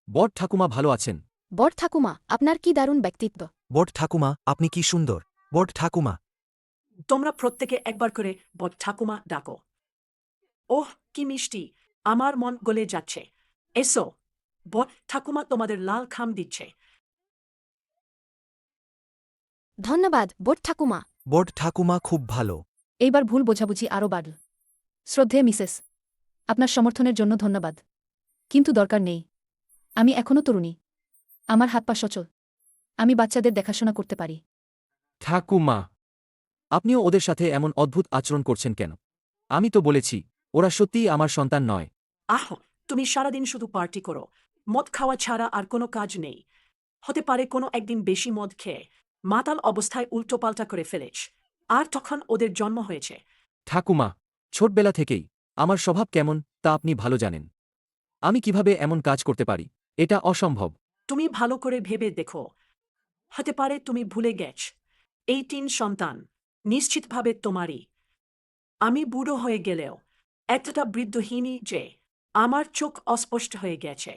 C: বড় ঠাকুমা ভালো আছেন?
G: বড় ঠাকুমা, আপনার কি দারুণ ব্যক্তিত্ব।
H: বট ঠাকুমা, আপনি কি সুন্দর। বট ঠাকুমা।
L: তোমরা প্রত্যেকে একবার করে বড় ঠাকুমা ডাকো। ওহ, কি মিষ্টি, আমার মন গলে যাচ্ছে। এসো, বড় ঠাকুমা তোমাদের লাল খাম দিচ্ছে।
G: ধন্যবাদ বড় ঠাকুমা।
H: বট ঠাকুমা খুব ভালো।
E: এইবার ভুল বোঝাবুঝি আরও বাড়ল। শ্রদ্ধেয় মিসেস, আপনার সমর্থনের জন্য ধন্যবাদ, কিন্তু দরকার নেই। আমি এখনও তরুণী, আমার হাত পা সচল, আমি বাচ্চাদের দেখাশোনা করতে পারি।
C: ঠাকুমা, আপনিও ওদের সাথে এমন অদ্ভুত আচরণ করছেন কেন? আমি তো বলেছি ওরা সত্যিই আমার সন্তান নয়।
L: আহ, তুমি সারাদিন শুধু পার্টি করো, মদ খাওয়া ছাড়া আর কোনো কাজ নেই। হতে পারে কোনো একদিন বেশি মদ খেয়ে মাতাল অবস্থায় উল্টোপাল্টা করে ফেলেছ, আর তখন ওদের জন্ম হয়েছে।
C: ঠাকুমা, ছোটবেলা থেকেই আমার স্বভাব কেমন তা আপনি ভালো জানেন। আমি কিভাবে এমন কাজ করতে পারি? এটা অসম্ভব।
L: তুমি ভালো করে ভেবে দেখো, হতে পারে তুমি ভুলে গেছ এই 3 সন্তান নিশ্চিতভাবে তোমারই। আমি বুড়ো হয়ে গেলেও এতটা বৃদ্ধহীনী যে আমার চোখ অস্পষ্ট হয়ে গেছে।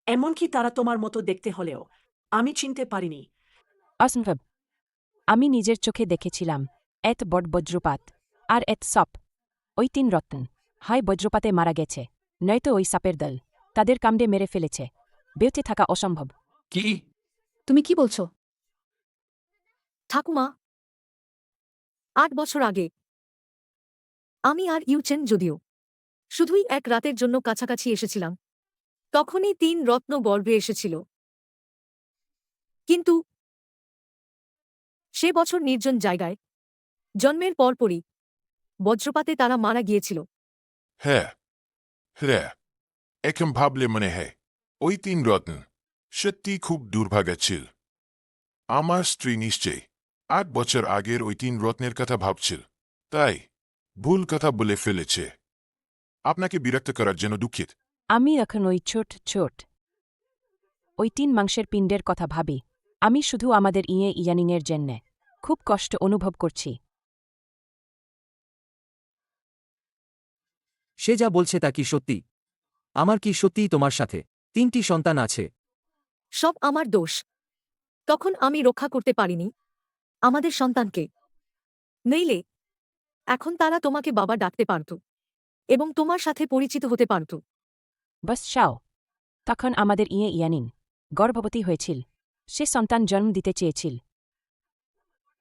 L: এমনকি তারা তোমার মতো দেখতে হলেও আমি চিনতে পারিনি।
J: অসম্ভব। আমি নিজের চোখে দেখেছিলাম এত বড় বজ্রপাত আর এত সাপ। ওই 3 রত্ন হয় বজ্রপাতে মারা গেছে, নয়তো ওই সাপের দল তাদের কামড়ে মেরে ফেলেছে। বেঁচে থাকা অসম্ভব।
C: কি?
E: তুমি কি বলছো?
F: ঠাকুমা, 8 বছর আগে আমি আর ইউচেন যদিও শুধুই এক রাতের জন্য কাছাকাছি এসেছিলাম, তখনই 3 রত্ন গর্ভে এসেছিল। কিন্তু সে বছর নির্জন জায়গায় জন্মের পরপরই বজ্রপাতে তারা মারা গিয়েছিল।
B: হ্যাঁ হ্যাঁ, এখন ভাবলে মনে হয় ওই 3 রত্ন সত্যি খুব দুর্ভাগা ছিল। আমার স্ত্রী নিশ্চয়ই 8 বছর আগের ওই 3 রত্নের কথা ভাবছিল, তাই ভুল কথা বলে ফেলেছে। আপনাকে বিরক্ত করার জন্য দুঃখিত।
J: আমি এখন ওই ছোট ওই 3 মাংসের পিণ্ডের কথা ভাবি। আমি শুধু আমাদের ইয়ানিংয়ের জন্যে খুব কষ্ট অনুভব করছি।
C: সে যা বলছে তা কি সত্যি? আমার কি সত্যিই তোমার সাথে 3টি সন্তান আছে?
F: সব আমার দোষ। তখন আমি রক্ষা করতে পারিনি আমাদের সন্তানকে। নইলে এখন তারা তোমাকে বাবা ডাকতে পারত এবং তোমার সাথে পরিচিত হতে পারত।
J: বস শাও, তখন আমাদের ইয়ানিং গর্ভবতী হয়েছিল। সে সন্তান জন্ম দিতে চেয়েছিল।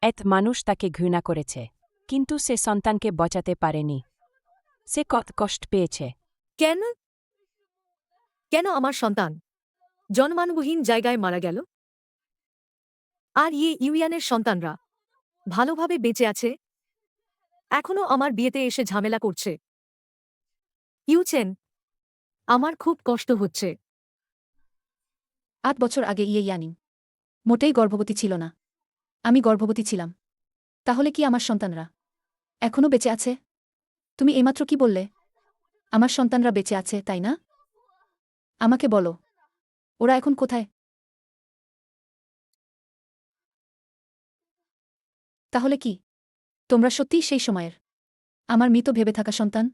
J: এত মানুষ তাকে ঘৃণা করেছে, কিন্তু সে সন্তানকে বাঁচাতে পারেনি সে কত কষ্ট পেয়েছে
F: কেন কেন আমার সন্তান জন্মানবহীন জায়গায় মারা গেল আর ইউয়ানের সন্তানরা ভালোভাবে বেঁচে আছে এখনো আমার বিয়েতে এসে ঝামেলা করছে ইউচেন আমার খুব কষ্ট হচ্ছে
E: 8 বছর আগে ইয়ানিং মোটেই গর্ভবতী ছিল না আমি গর্ভবতী ছিলাম তাহলে কি আমার সন্তানরা এখনো বেঁচে আছে তুমি এইমাত্র কি বললে আমার সন্তানরা বেঁচে আছে তাই না আমাকে বলো ওরা এখন কোথায় তাহলে কি তোমরা সত্যিই সেই সময়ের আমার মৃত ভেবে থাকা সন্তান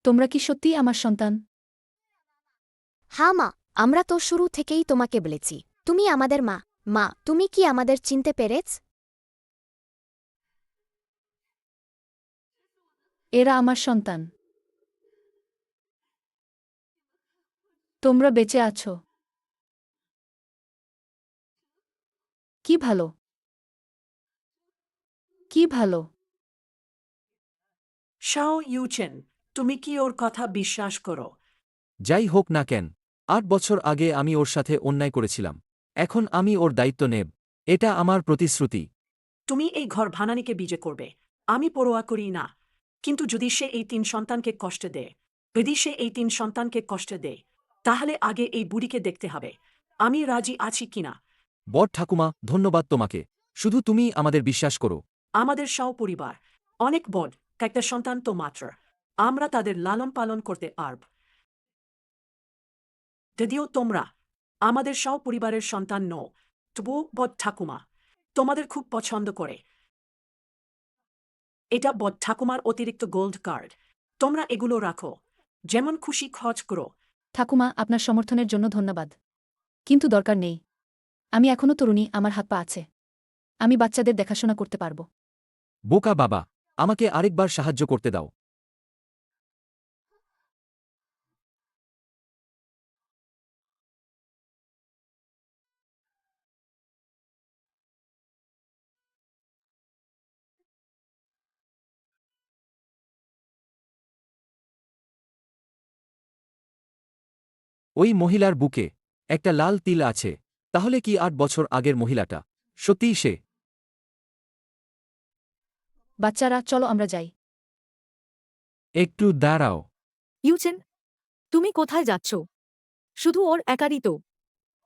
E: তোমরা কি সত্যিই আমার সন্তান
G: হ্যাঁ মা আমরা তো শুরু থেকেই তোমাকে বলেছি তুমি আমাদের মা মা তুমি কি আমাদের চিনতে পেরেছ
E: এরা আমার সন্তান তোমরা বেঁচে আছো কি ভালো কি ভালো
L: শাও ইউচেন তুমি কি ওর কথা বিশ্বাস করো
C: যাই হোক না কেন 8 বছর আগে আমি ওর সাথে অন্যায় করেছিলাম এখন আমি ওর দায়িত্ব নেব এটা আমার প্রতিশ্রুতি
L: তুমি এই ঘর ভানানিকে বিজে করবে আমি পরোয়া করি না কিন্তু যদি সে এই 3 সন্তানকে কষ্ট দেয় যদি সে এই 3 সন্তানকে কষ্ট দেয় তাহলে আগে এই বুড়িকে দেখতে হবে আমি রাজি আছি কিনা
C: বড় ঠাকুমা ধন্যবাদ তোমাকে শুধু তুমি আমাদের বিশ্বাস করো
L: আমাদের সহ পরিবার অনেক বড় একটা সন্তান তো মাত্র আমরা তাদের লালন পালন করতে পারব যদিও তোমরা আমাদের সহ পরিবারের সন্তান নও তবুও বড় ঠাকুমা তোমাদের খুব পছন্দ করে এটা বড় ঠাকুমার অতিরিক্ত গোল্ড কার্ড তোমরা এগুলো রাখো যেমন খুশি খরচ করো
E: ঠাকুমা আপনার সমর্থনের জন্য ধন্যবাদ কিন্তু দরকার নেই আমি এখনো তরুণী আমার হাত পা আছে আমি বাচ্চাদের দেখাশোনা করতে পারব
C: বোকা বাবা আমাকে আরেকবার সাহায্য করতে দাও ওই মহিলার বুকে একটা লাল তিল আছে তাহলে কি 8 বছর আগের মহিলাটা সত্যিই সে
E: বাচ্চারা চলো আমরা যাই
C: একটু দাঁড়াও
F: ইউচেন তুমি কোথায় যাচ্ছ শুধু ওর একারই তো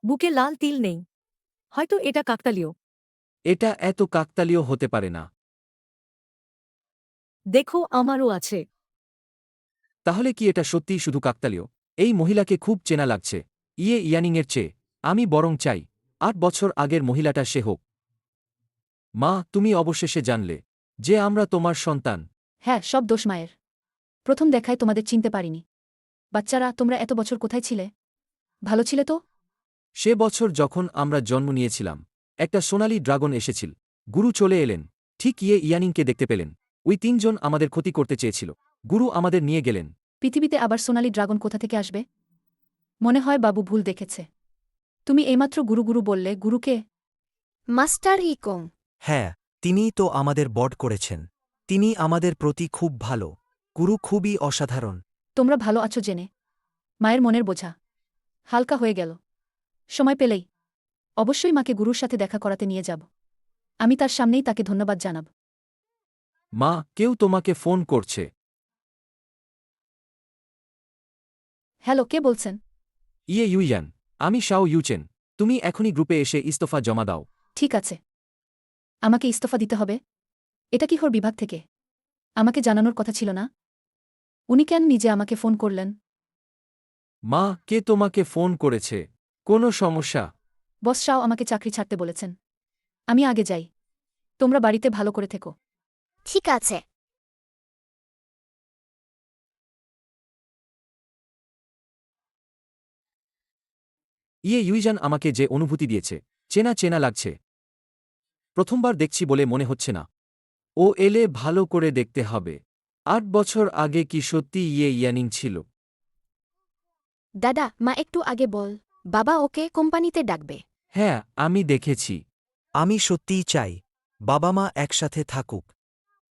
F: বুকে লাল তিল নেই হয়তো এটা কাকতালীয়
C: এটা এত কাকতালীয় হতে পারে না
F: দেখো আমারও আছে
C: তাহলে কি এটা সত্যিই শুধু কাকতালীয় এই মহিলাকে খুব চেনা লাগছে ইয়ানিংয়ের চেয়ে আমি বরং চাই 8 বছর আগের মহিলাটা সে হোক মা তুমি অবশেষে জানলে যে আমরা তোমার সন্তান
E: হ্যাঁ সব দোষ মায়ের প্রথম দেখায় তোমাদের চিনতে পারিনি বাচ্চারা তোমরা এত বছর কোথায় ছিলে ভালো ছিলে তো
C: সে বছর যখন আমরা জন্ম নিয়েছিলাম একটা সোনালি ড্রাগন এসেছিল গুরু চলে এলেন ঠিক ইয়ানিংকে দেখতে পেলেন ওই 3 জন আমাদের ক্ষতি করতে চেয়েছিল গুরু আমাদের নিয়ে গেলেন
E: পৃথিবীতে আবার সোনালি ড্রাগন কোথা থেকে আসবে মনে হয় বাবু ভুল দেখেছে তুমি এইমাত্র গুরু গুরু বললে গুরুকে
G: মাস্টার ইকং
H: হ্যাঁ তিনিই তো আমাদের বড করেছেন তিনি আমাদের প্রতি খুব ভালো গুরু খুবই অসাধারণ
E: তোমরা ভালো আছো জেনে মায়ের মনের বোঝা হালকা হয়ে গেল সময় পেলেই অবশ্যই মাকে গুরুর সাথে দেখা করাতে নিয়ে যাব আমি তার সামনেই তাকে ধন্যবাদ জানাব
C: মা কেউ তোমাকে ফোন করছে
E: হ্যালো কে বলছেন
C: ইউয়ান আমি শাও ইউচেন তুমি এখনই গ্রুপে এসে ইস্তফা জমা দাও
E: ঠিক আছে আমাকে ইস্তফা দিতে হবে এটা কি হর বিভাগ থেকে আমাকে জানানোর কথা ছিল না উনি কেন নিজে আমাকে ফোন করলেন
C: মা কে তোমাকে ফোন করেছে কোনো সমস্যা
E: বস শাও আমাকে চাকরি ছাড়তে বলেছেন আমি আগে যাই তোমরা বাড়িতে ভালো করে থেকো
G: ঠিক আছে
C: ইউজান আমাকে যে অনুভূতি দিয়েছে চেনা চেনা লাগছে প্রথমবার দেখছি বলে মনে হচ্ছে না ও এলে ভালো করে দেখতে হবে 8 বছর আগে কি সত্যি ইয়ানিং ছিল
G: দাদা মা একটু আগে বল বাবা ওকে কোম্পানিতে ডাকবে
C: হ্যাঁ আমি দেখেছি
H: আমি সত্যিই চাই বাবা মা একসাথে থাকুক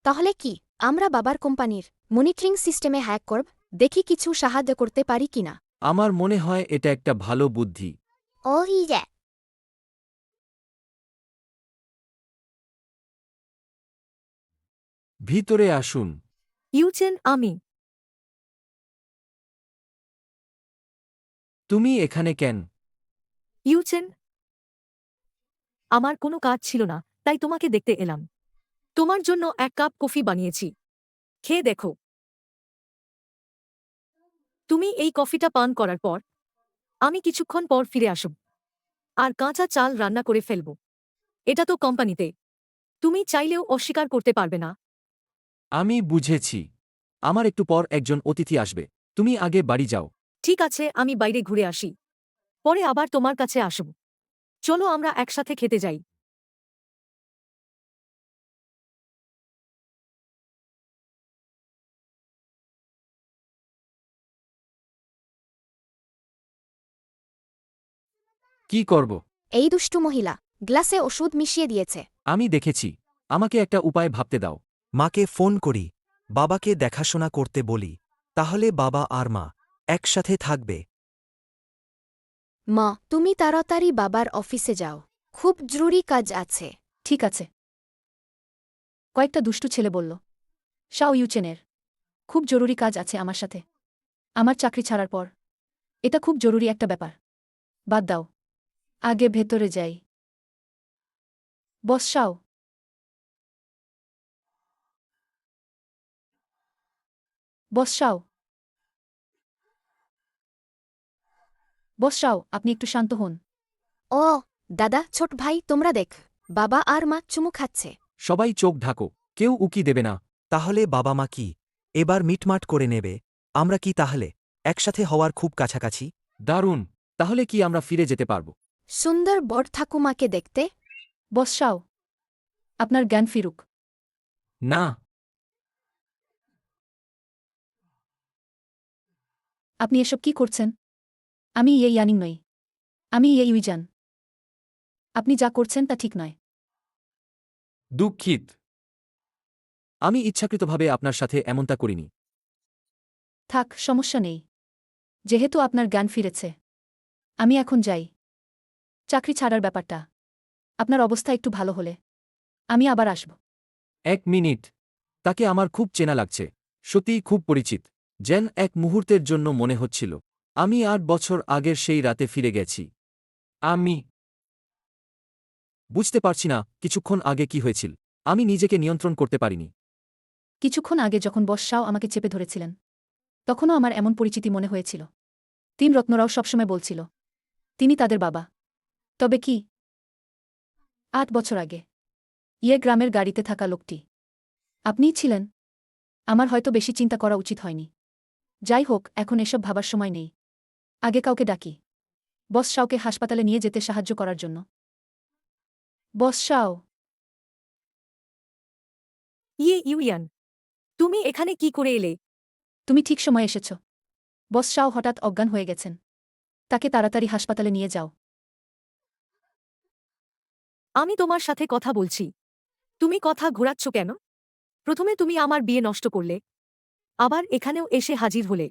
G: তাহলে কি আমরা বাবার কোম্পানির মনিটরিং সিস্টেমে হ্যাক করব, দেখি কিছু সাহায্য করতে পারি কিনা?
C: আমার মনে হয় এটা একটা ভালো বুদ্ধি।
G: ও ইয়ে,
C: ভিতরে আসুন।
F: ইউচেন, আমি।
C: তুমি এখানে কেন?
F: ইউচেন, আমার কোনো কাজ ছিল না, তাই তোমাকে দেখতে এলাম। তোমার জন্য এক কাপ কফি বানিয়েছি, খেয়ে দেখো। তুমি এই কফিটা পান করার পর আমি কিছুক্ষণ পর ফিরে আসব আর কাঁচা চাল রান্না করে ফেলব। এটা তো কোম্পানিতে, তুমি চাইলেও অস্বীকার করতে পারবে না।
C: আমি বুঝেছি। আমার একটু পর একজন অতিথি আসবে। তুমি আগে বাড়ি যাও।
F: ঠিক আছে, আমি বাইরে ঘুরে আসি, পরে আবার তোমার কাছে আসব। চলো আমরা একসাথে খেতে যাই।
C: কি করব?
G: এই দুষ্টু মহিলা গ্লাসে ওষুধ মিশিয়ে দিয়েছে।
C: আমি দেখেছি। আমাকে একটা উপায় ভাবতে দাও।
H: মাকে ফোন করি, বাবাকে দেখাশোনা করতে বলি, তাহলে বাবা আর মা একসাথে থাকবে।
G: মা, তুমি তাড়াতাড়ি বাবার অফিসে যাও, খুব জরুরি কাজ আছে।
E: ঠিক আছে। কয়েকটা দুষ্টু ছেলে বলল, শাও ইউচেনের খুব জরুরি কাজ আছে আমার সাথে, আমার চাকরি ছাড়ার পর। এটা খুব জরুরি একটা ব্যাপার। বাদ দাও, আগে ভেতরে যাই। বস শাও। বস শাও। বস শাও, আপনি একটু শান্ত হন।
G: ও দাদা, ছোট ভাই, তোমরা দেখ, বাবা আর মা চুমু খাচ্ছে।
C: সবাই চোখ ঢাকো, কেউ উকি দেবে না।
H: তাহলে বাবা মা কি এবার মিটমাট করে নেবে? আমরা কি তাহলে একসাথে হওয়ার খুব কাছাকাছি?
C: দারুণ। তাহলে কি আমরা ফিরে যেতে পারব?
G: সুন্দর বড় ঠাকুমাকে দেখতে।
E: বস শাও, আপনার জ্ঞান ফিরুক।
C: না।
E: আপনি এসব কি করছেন? আমি ইয়ে ইয়ানিং নই, আমি ইয়ে ইউইজান। আপনি যা করছেন তা ঠিক নয়।
C: দুঃখিত। আমি ইচ্ছাকৃতভাবে আপনার সাথে এমনটা করিনি।
E: থাক, সমস্যা নেই। যেহেতু আপনার জ্ঞান ফিরেছে, আমি এখন যাই। চাকরি ছাড়ার ব্যাপারটা, আপনার অবস্থা একটু ভালো হলে আমি আবার আসব।
C: 1 মিনিট। তাকে আমার খুব চেনা লাগছে। সত্যিই খুব পরিচিত। যেন এক মুহূর্তের জন্য মনে হচ্ছিল আমি 8 বছর আগের সেই রাতে ফিরে গেছি। আমি বুঝতে পারছি না কিছুক্ষণ আগে কি হয়েছিল। আমি নিজেকে নিয়ন্ত্রণ করতে পারিনি।
E: কিছুক্ষণ আগে যখন বস শাও আমাকে চেপে ধরেছিলেন, তখনও আমার এমন পরিচিতি মনে হয়েছিল। 3 রত্নরাও সবসময় বলছিল তিনি তাদের বাবা। তবে কি 8 বছর আগে ইয়ে গ্রামের গাড়িতে থাকা লোকটি আপনিই ছিলেন। আমার হয়তো বেশি চিন্তা করা উচিত হয়নি। যাই হোক, এখন এসব ভাবার সময় নেই। আগে কাউকে ডাকি, বস শাওকে হাসপাতালে নিয়ে যেতে সাহায্য করার জন্য। বস শাও।
F: ইয়ে ইউয়ান, তুমি এখানে কি করে এলে?
E: তুমি ঠিক সময় এসেছ। বস শাও হঠাৎ অজ্ঞান হয়ে গেছেন। তাকে তাড়াতাড়ি হাসপাতালে নিয়ে যাও।
F: আমি তোমার সাথে কথা বলছি, তুমি কথা ঘোরাচ্ছ কেন? প্রথমে তুমি আমার বিয়ে নষ্ট করলে, আবার এখানেও এসে হাজির হলে।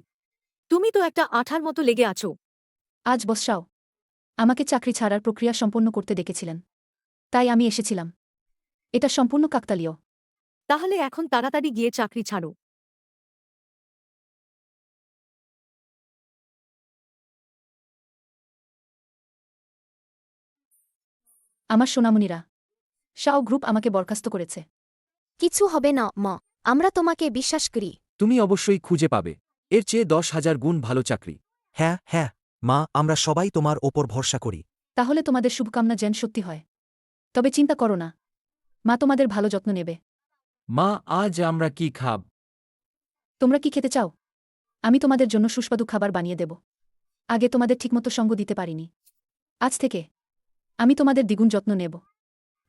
F: তুমি তো একটা আঠার মতো লেগে আছো।
E: আজ বস শাও আমাকে চাকরি ছাড়ার প্রক্রিয়া সম্পন্ন করতে ডেকেছিলেন, তাই আমি এসেছিলাম। এটা সম্পূর্ণ কাকতালীয়।
F: তাহলে এখন তাড়াতাড়ি গিয়ে চাকরি ছাড়ো।
E: আমার সোনামণিরা, শাও গ্রুপ আমাকে বরখাস্ত করেছে।
G: কিছু হবে না মা, আমরা তোমাকে বিশ্বাস করি।
C: তুমি অবশ্যই খুঁজে পাবে এর চেয়ে 10,000 গুণ ভালো চাকরি।
H: হ্যাঁ হ্যাঁ মা, আমরা সবাই তোমার ওপর ভরসা করি।
E: তাহলে তোমাদের শুভকামনা যেন সত্যি হয়। তবে চিন্তা করো না, মা তোমাদের ভালো যত্ন নেবে।
C: মা, আজ আমরা কি খাব?
E: তোমরা কি খেতে চাও? আমি তোমাদের জন্য সুস্বাদু খাবার বানিয়ে দেব। আগে তোমাদের ঠিকমতো সঙ্গ দিতে পারিনি। আজ থেকে আমি তোমাদের দ্বিগুণ যত্ন নেব।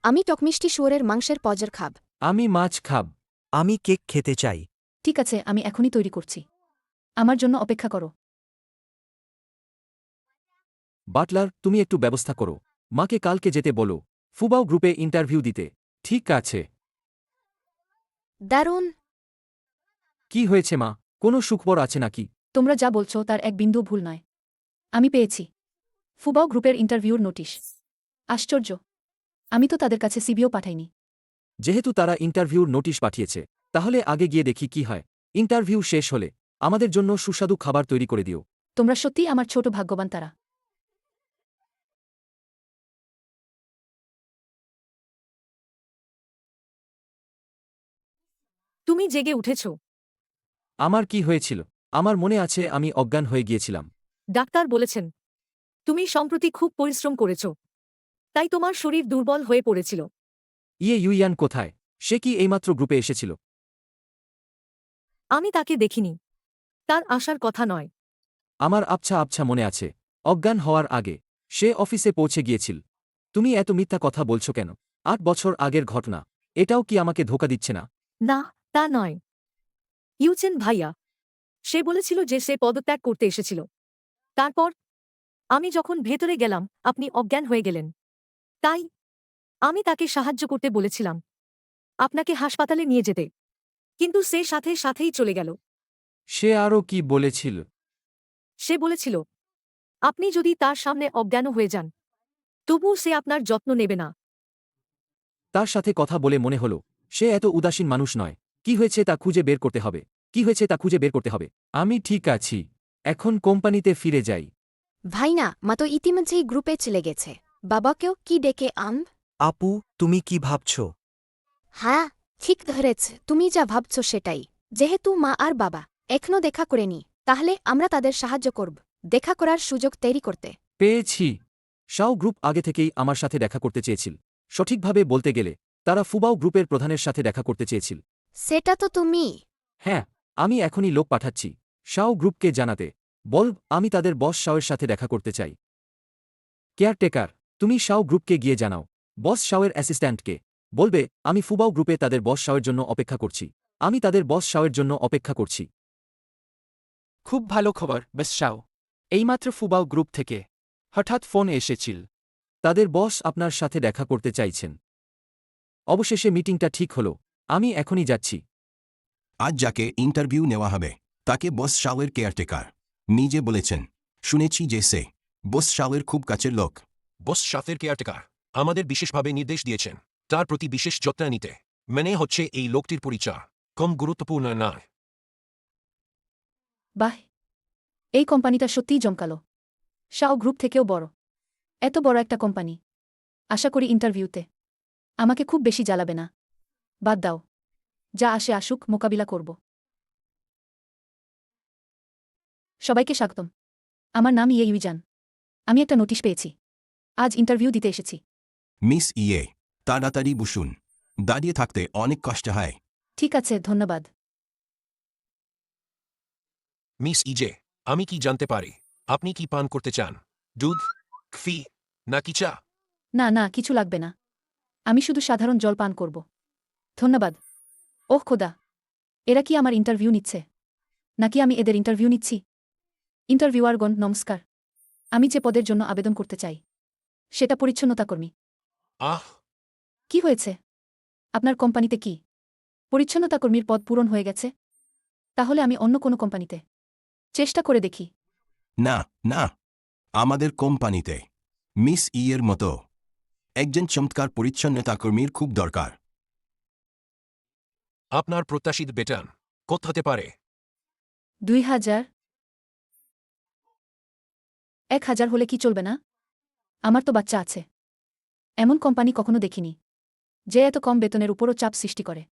G: আমি টকমিষ্টি শুয়োরের মাংসের পজর খাব।
C: আমি মাছ খাব।
H: আমি কেক খেতে চাই।
E: ঠিক আছে, আমি এখনই তৈরি করছি। আমার জন্য অপেক্ষা করো।
C: বাটলার, তুমি একটু ব্যবস্থা করো। মাকে কালকে যেতে বলো ফুবাও গ্রুপে ইন্টারভিউ দিতে। ঠিক আছে।
G: দারুণ।
C: কি হয়েছে মা, কোনো সুখবর আছে নাকি?
E: তোমরা যা বলছো তার এক বিন্দু ভুল নয়। আমি পেয়েছি ফুবাও গ্রুপের ইন্টারভিউর নোটিশ। আশ্চর্য, আমি তো তাদের কাছে সিবিও পাঠাইনি।
C: যেহেতু তারা ইন্টারভিউর নোটিশ পাঠিয়েছে, তাহলে আগে গিয়ে দেখি কি হয়। ইন্টারভিউ শেষ হলে আমাদের জন্য সুস্বাদু খাবার তৈরি করে দিও।
E: তোমরা সত্যিই আমার ছোট ভাগ্যবান তারা।
F: তুমি জেগে উঠেছ।
C: আমার কি হয়েছিল? আমার মনে আছে আমি অজ্ঞান হয়ে গিয়েছিলাম।
F: ডাক্তার বলেছেন তুমি সম্প্রতি খুব পরিশ্রম করেছ, তাই তোমার শরীর দুর্বল হয়ে পড়েছিল।
C: ইউয়ান কোথায়? সে কি এইমাত্র গ্রুপে এসেছিল?
F: আমি তাকে দেখিনি। তার আসার কথা নয়।
C: আমার আবছা আবছা মনে আছে, অজ্ঞান হওয়ার আগে সে অফিসে পৌঁছে গিয়েছিল। তুমি এত মিথ্যা কথা বলছো কেন? ৮ বছর আগের ঘটনা, এটাও কি আমাকে ধোঁকা দিচ্ছে না?
F: না, তা নয়। ইউচেন ভাইয়া, সে বলেছিল যে সে পদত্যাগ করতে এসেছিল। তারপর আমি যখন ভেতরে গেলাম আপনি অজ্ঞান হয়ে গেলেন। তাই আমি তাকে সাহায্য করতে বলেছিলাম আপনাকে হাসপাতালে নিয়ে যেতে, কিন্তু সে সাথে সাথেই চলে গেল।
C: সে আরও কি বলেছিল?
F: সে বলেছিল আপনি যদি তার সামনে অজ্ঞান হয়ে যান তবুও সে আপনার যত্ন নেবে না।
C: তার সাথে কথা বলে মনে হলো সে এত উদাসীন মানুষ নয়। কি হয়েছে তা খুঁজে বের করতে হবে। কি হয়েছে তা খুঁজে বের করতে হবে। আমি ঠিক আছি, এখন কোম্পানিতে ফিরে যাই।
G: ভাইনা, মা তো ইতিমধ্যেই গ্রুপে চলে গেছে। বাবাকেও কি ডেকে
H: আপু, তুমি কি ভাবছ?
G: হ্যাঁ, ঠিক ধরেছ, তুমি যা ভাবছ সেটাই। যেহেতু মা আর বাবা এখনো দেখা করেনি, তাহলে আমরা তাদের সাহায্য করব দেখা করার সুযোগ তৈরি করতে।
C: পেয়েছি। শাও গ্রুপ আগে থেকেই আমার সাথে দেখা করতে চেয়েছিল। সঠিকভাবে বলতে গেলে তারা ফুবাও গ্রুপের প্রধানের সাথে দেখা করতে চেয়েছিল।
G: সেটা তো তুমি।
C: হ্যাঁ, আমি এখনই লোক পাঠাচ্ছি শাও গ্রুপকে জানাতে। বল আমি তাদের বস শাওয়ের সাথে দেখা করতে চাই। কেয়ারটেকার, তুমি শাও গ্রুপকে গিয়ে জানাও। বস শাওয়ের অ্যাসিস্ট্যান্টকে বলবে আমি ফুবাও গ্রুপে তাদের বস শাওয়ের জন্য অপেক্ষা করছি। আমি তাদের বস শাওয়ের জন্য অপেক্ষা করছি।
K: খুব ভালো খবর বেশাও। এইমাত্র ফুবাও গ্রুপ থেকে হঠাৎ ফোন এসেছিল।
C: তাদের বস আপনার সাথে দেখা করতে চাইছেন। অবশেষে মিটিংটা ঠিক হলো। আমি এখনই যাচ্ছি।
A: আজ যাকে ইন্টারভিউ নেওয়া হবে তাকে বস শাওয়ের কেয়ারটেকার নিজে বলেছেন। শুনেছি যে সে বস শাওয়ের খুব কাছের লোক।
M: বস শাফের কেয়ারটেকার আমাদের বিশেষভাবে নির্দেশ দিয়েছেন তার প্রতি বিশেষ যত্ন নিতে। মনে হচ্ছে এই লোকটির পরিচয় কম গুরুত্বপূর্ণ নয়।
E: বাহ, এই কোম্পানিটা সত্যিই জমকালো। শাও গ্রুপ থেকেও বড়। এত বড় একটা কোম্পানি। আশা করি ইন্টারভিউতে আমাকে খুব বেশি জ্বালাবে না। বাদ দাও, যা আসে আসুক, মোকাবিলা করব। সবাইকে স্বাগতম। আমার নাম ইউজান। আমি একটা নোটিশ পেয়েছি। আজ ইন্টারভিউ দিতে এসেছি।
A: মিস তাড়াতাড়ি বসুন। দাঁড়িয়ে থাকতে অনেক কষ্ট হয়।
E: ঠিক আছে, ধন্যবাদ।
M: মিস ইজে, আমি কি জানতে পারি আপনি কি পান করতে চান? দুধ, কফি নাকি চা?
E: না না, কিছু লাগবে না। আমি শুধু সাধারণ জল পান করব। ধন্যবাদ। ওহ খোদা, এরা কি আমার ইন্টারভিউ নিচ্ছে নাকি আমি এদের ইন্টারভিউ নিচ্ছি? ইন্টারভিউয়ারগণ নমস্কার। আমি যে পদের জন্য আবেদন করতে চাই সেটা পরিচ্ছন্নতাকর্মী।
M: আহ,
E: কি হয়েছে? আপনার কোম্পানিতে কি পরিচ্ছন্নতাকর্মীর পদ পূরণ হয়ে গেছে? তাহলে আমি অন্য কোনো কোম্পানিতে চেষ্টা করে দেখি।
A: না না, আমাদের কোম্পানিতে মিস এর মতো একজন চমৎকার পরিচ্ছন্নতাকর্মীর খুব দরকার।
M: আপনার প্রত্যাশিত বেতন কত হতে পারে?
E: 2000? 1000 হলে কি চলবে না? আমার তো বাচ্চা আছে। এমন কোম্পানি কখনো দেখিনি যে এত কম বেতনের উপরও চাপ সৃষ্টি করে।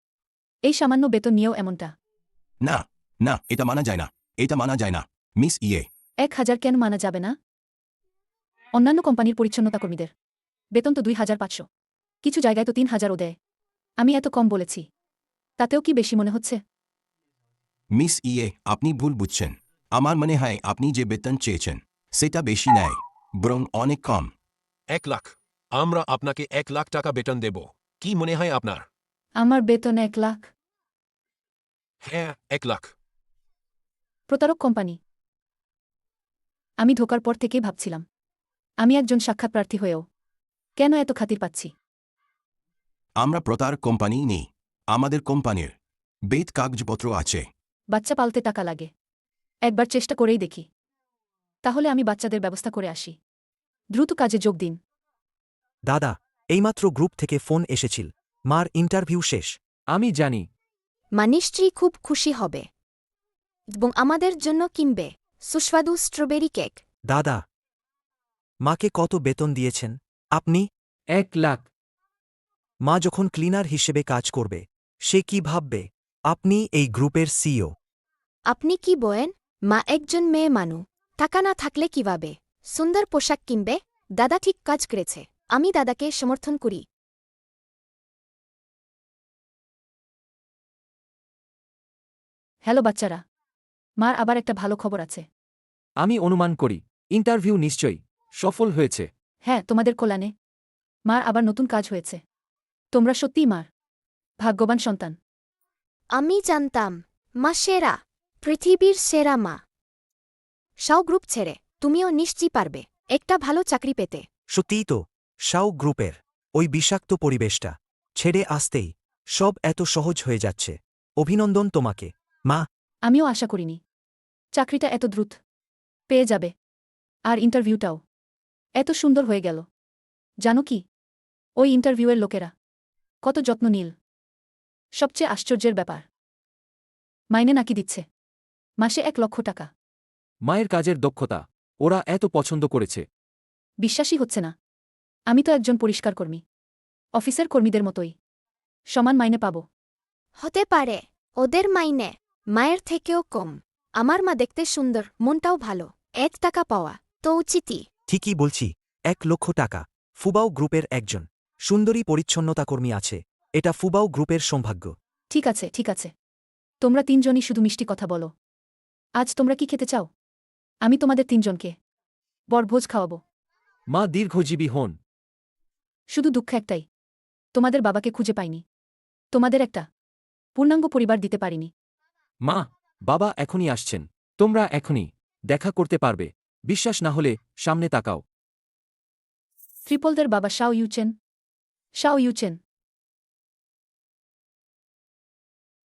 E: এই সামান্য বেতন নিয়েও এমনটা।
A: না না, এটা মানা যায় না, এটা মানা যায় না মিস
E: 1000 কেন মানা যাবে না? অন্যান্য কোম্পানির পরিচ্ছন্নতাকর্মীদের বেতন তো 2500। কিছু জায়গায় তো 3000ও দেয়। আমি এত কম বলেছি, তাতেও কি বেশি মনে হচ্ছে?
A: মিস আপনি ভুল বুঝছেন। আমার মনে হয় আপনি যে বেতন চেয়েছেন সেটা বেশি নেয়, বরং অনেক কম।
M: 1 লাখ। আমরা আপনাকে 1 লাখ টাকা বেতন দেব। কি মনে হয় আপনার?
E: আমার বেতন 1 লাখ?
M: হ্যাঁ, 1 লাখ।
E: প্রতারক কোম্পানি। আমি ঢোকার পর থেকেই ভাবছিলাম আমি একজন সাক্ষাৎ প্রার্থী হয়েও কেন এত খাতির পাচ্ছি।
A: আমরা প্রতারক কোম্পানি নেই। আমাদের কোম্পানির
M: বেদ কাগজপত্র আছে।
E: বাচ্চা পালতে টাকা লাগে। একবার চেষ্টা করেই দেখি। তাহলে আমি বাচ্চাদের ব্যবস্থা করে আসি। দ্রুত কাজে যোগ দিন।
H: দাদা, এইমাত্র গ্রুপ থেকে ফোন এসেছিল। মার ইন্টারভিউ শেষ।
C: আমি জানি।
G: মা নিশ্চয়ই খুব খুশি হবে এবং আমাদের জন্য কিনবে সুস্বাদু স্ট্রবেরি কেক।
H: দাদা, মাকে কত বেতন দিয়েছেন আপনি?
C: 1 লাখ।
H: মা যখন ক্লিনার হিসেবে কাজ করবে, সে কি ভাববে আপনি এই গ্রুপের সিইও?
G: আপনি কি বলেন? মা একজন মেয়ে মানু, টাকা না থাকলে কিভাবে সুন্দর পোশাক কিনবে? দাদা ঠিক কাজ করেছে, আমি দাদাকে সমর্থন করি।
E: হ্যালো বাচ্চারা, মার আবার একটা ভালো খবর আছে।
C: আমি অনুমান করি ইন্টারভিউ নিশ্চয়ই সফল হয়েছে।
E: হ্যাঁ, তোমাদের কল্যাণে মার আবার নতুন কাজ হয়েছে। তোমরা সত্যিই মার ভাগ্যবান সন্তান।
G: আমি জানতাম মা সেরা, পৃথিবীর সেরা মা। সাও গ্রুপ ছেড়ে তুমিও নিশ্চয়ই পারবে একটা ভালো চাকরি পেতে।
H: সত্যিই তো, সাও গ্রুপের ওই বিষাক্ত পরিবেশটা ছেড়ে আসতেই সব এত সহজ হয়ে যাচ্ছে। অভিনন্দন তোমাকে, মা।
E: আমিও আশা করিনি চাকরিটা এত দ্রুত পেয়ে যাবে, আর ইন্টারভিউটাও এত সুন্দর হয়ে গেল। জানো কি, ওই ইন্টারভিউয়ের লোকেরা কত যত্ন নীল। সবচেয়ে আশ্চর্যের ব্যাপার, মাইনে নাকি দিচ্ছে মাসে 1 লক্ষ টাকা।
C: মায়ের কাজের দক্ষতা ওরা এত পছন্দ করেছে।
E: বিশ্বাসই হচ্ছে না। আমি তো একজন পরিষ্কার কর্মী, অফিসের কর্মীদের মতোই সমান মাইনে পাব।
G: হতে পারে ওদের মাইনে মায়ের থেকেও কম। আমার মা দেখতে সুন্দর, মনটাও ভালো। 1 টাকা পাওয়া তো উচিতই।
H: ঠিকই বলছি, 1 লক্ষ টাকা। ফুবাও গ্রুপের একজন সুন্দরী পরিচ্ছন্নতাকর্মী আছে, এটা ফুবাও গ্রুপের সৌভাগ্য।
E: ঠিক আছে, ঠিক আছে, তোমরা 3 জনই শুধু মিষ্টি কথা বলো। আজ তোমরা কি খেতে চাও? আমি তোমাদের 3 জনকে বড়ভোজ খাওয়াবো।
C: মা দীর্ঘজীবী হন।
E: শুধু দুঃখ একটাই, তোমাদের বাবাকে খুঁজে পাইনি। তোমাদের একটা পূর্ণাঙ্গ পরিবার দিতে পারিনি।
C: মা, বাবা এখনই আসছেন। তোমরা এখনই দেখা করতে পারবে। বিশ্বাস না হলে সামনে তাকাও।
E: ত্রিপলদের বাবা শাও ইউচেন। শাও ইউচেন।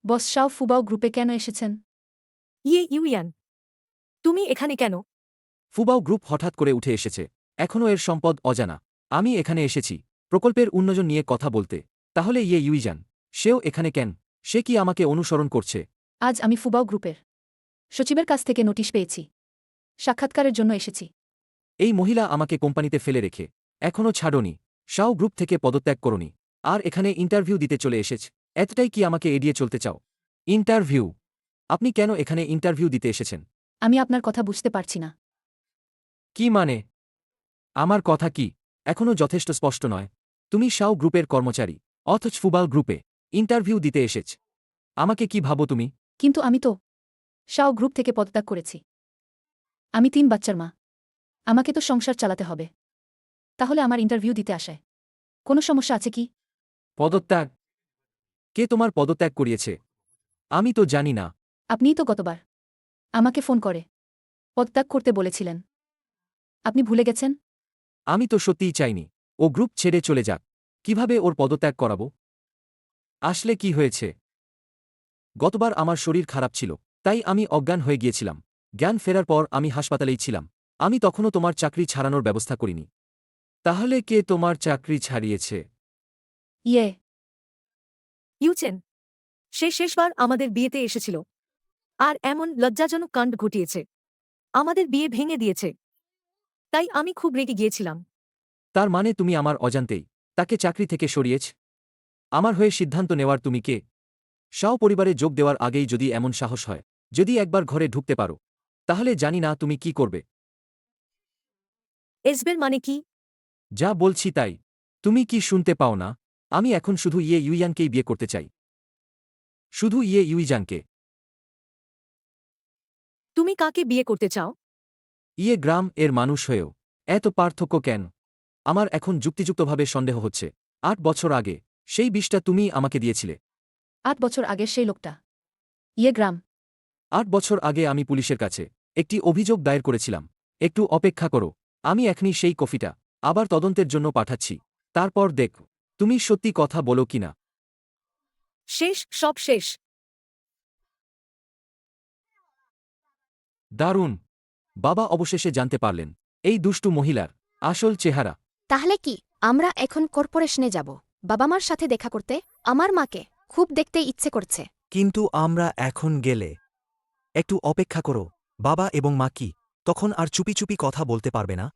E: বস শাও ফুবাও গ্রুপে কেন এসেছেন?
F: ইউয়ান, তুমি এখানে কেন?
C: ফুবাও গ্রুপ হঠাৎ করে উঠে এসেছে। এখনও এর সম্পদ অজানা। আমি এখানে এসেছি প্রকল্পের উন্নয়ন নিয়ে কথা বলতে। তাহলে ইউইজান, সেও এখানে কেন? সে কি আমাকে অনুসরণ করছে?
E: আজ আমি ফুবাও গ্রুপের সচিবের কাছ থেকে নোটিশ পেয়েছি, সাক্ষাৎকারের জন্য এসেছি।
C: এই মহিলা আমাকে কোম্পানিতে ফেলে রেখে এখনও ছাড়োনি। শাও গ্রুপ থেকে পদত্যাগ করনি, আর এখানে ইন্টারভিউ দিতে চলে এসেছ। এতটাই কি আমাকে এড়িয়ে চলতে চাও? ইন্টারভিউ? আপনি কেন এখানে ইন্টারভিউ দিতে এসেছেন?
E: আমি আপনার কথা বুঝতে পারছি না।
C: কি মানে? আমার কথা কি এখনও যথেষ্ট স্পষ্ট নয়? তুমি শাও গ্রুপের কর্মচারী, অথচ ফুবাল গ্রুপে ইন্টারভিউ দিতে এসেছ। আমাকে কি ভাবো তুমি?
E: কিন্তু আমি তো শাও গ্রুপ থেকে পদত্যাগ করেছি। আমি 3 বাচ্চার মা, আমাকে তো সংসার চালাতে হবে। তাহলে আমার ইন্টারভিউ দিতে আসায় কোনো সমস্যা আছে কি?
C: পদত্যাগ? কে তোমার পদত্যাগ করিয়েছে? আমি তো জানি না।
E: আপনিই তো গতবার আমাকে ফোন করে পদত্যাগ করতে বলেছিলেন। আপনি ভুলে গেছেন?
C: আমি তো সত্যিই চাইনি ও গ্রুপ ছেড়ে চলে যাক। কিভাবে ওর পদত্যাগ করাবো? আসলে কি হয়েছে? গতবার আমার শরীর খারাপ ছিল, তাই আমি অজ্ঞান হয়ে গিয়েছিলাম। জ্ঞান ফেরার পর আমি হাসপাতালেই ছিলাম। আমি তখনও তোমার চাকরি ছাড়ানোর ব্যবস্থা করিনি। তাহলে কে তোমার চাকরি ছাড়িয়েছে?
F: ইউচেন, সে শেষবার আমাদের বিয়েতে এসেছিল আর এমন লজ্জাজনক কাণ্ড ঘটিয়েছে। আমাদের বিয়ে ভেঙে দিয়েছে। তাই আমি খুব রেগে গিয়েছিলাম।
C: তার মানে তুমি আমার অজান্তেই তাকে চাকরি থেকে সরিয়েছ? আমার হয়ে সিদ্ধান্ত নেওয়ার তুমি কে? শাও পরিবারে যোগ দেওয়ার আগেই যদি এমন সাহস হয়, যদি একবার ঘরে ঢুকতে পারো, তাহলে জানি না তুমি কি করবে।
F: এসবের মানে কি?
C: যা বলছি তাই। তুমি কি শুনতে পাও না? আমি এখন শুধু ইউয়ানকেই বিয়ে করতে চাই। শুধু ইউইজানকে।
F: তুমি কাকে বিয়ে করতে চাও?
C: গ্রাম এর মানুষ হয়েও এত পার্থক্য কেন? আমার এখন যুক্তিযুক্তভাবে সন্দেহ হচ্ছে 8 বছর আগে সেই বিষটা তুমি আমাকে দিয়েছিলে।
E: 8 বছর আগের সেই লোকটা গ্রাম।
C: 8 বছর আগে আমি পুলিশের কাছে একটি অভিযোগ দায়ের করেছিলাম। একটু অপেক্ষা করো, আমি এখনই সেই কপিটা আবার তদন্তের জন্য পাঠাচ্ছি। তারপর দেখ তুমি সত্যি কথা বলো কিনা।
F: শেষ, সব শেষ।
C: দারুণ! বাবা অবশেষে জানতে পারলেন এই দুষ্টু মহিলার আসল চেহারা।
G: তাহলে কি আমরা এখন কর্পোরেশনে যাব বাবা মার সাথে দেখা করতে? আমার মাকে খুব দেখতে ইচ্ছে করছে।
H: কিন্তু আমরা এখন গেলে একটু অপেক্ষা করো, বাবা এবং মা কি তখন আর চুপি চুপি কথা বলতে পারবে না?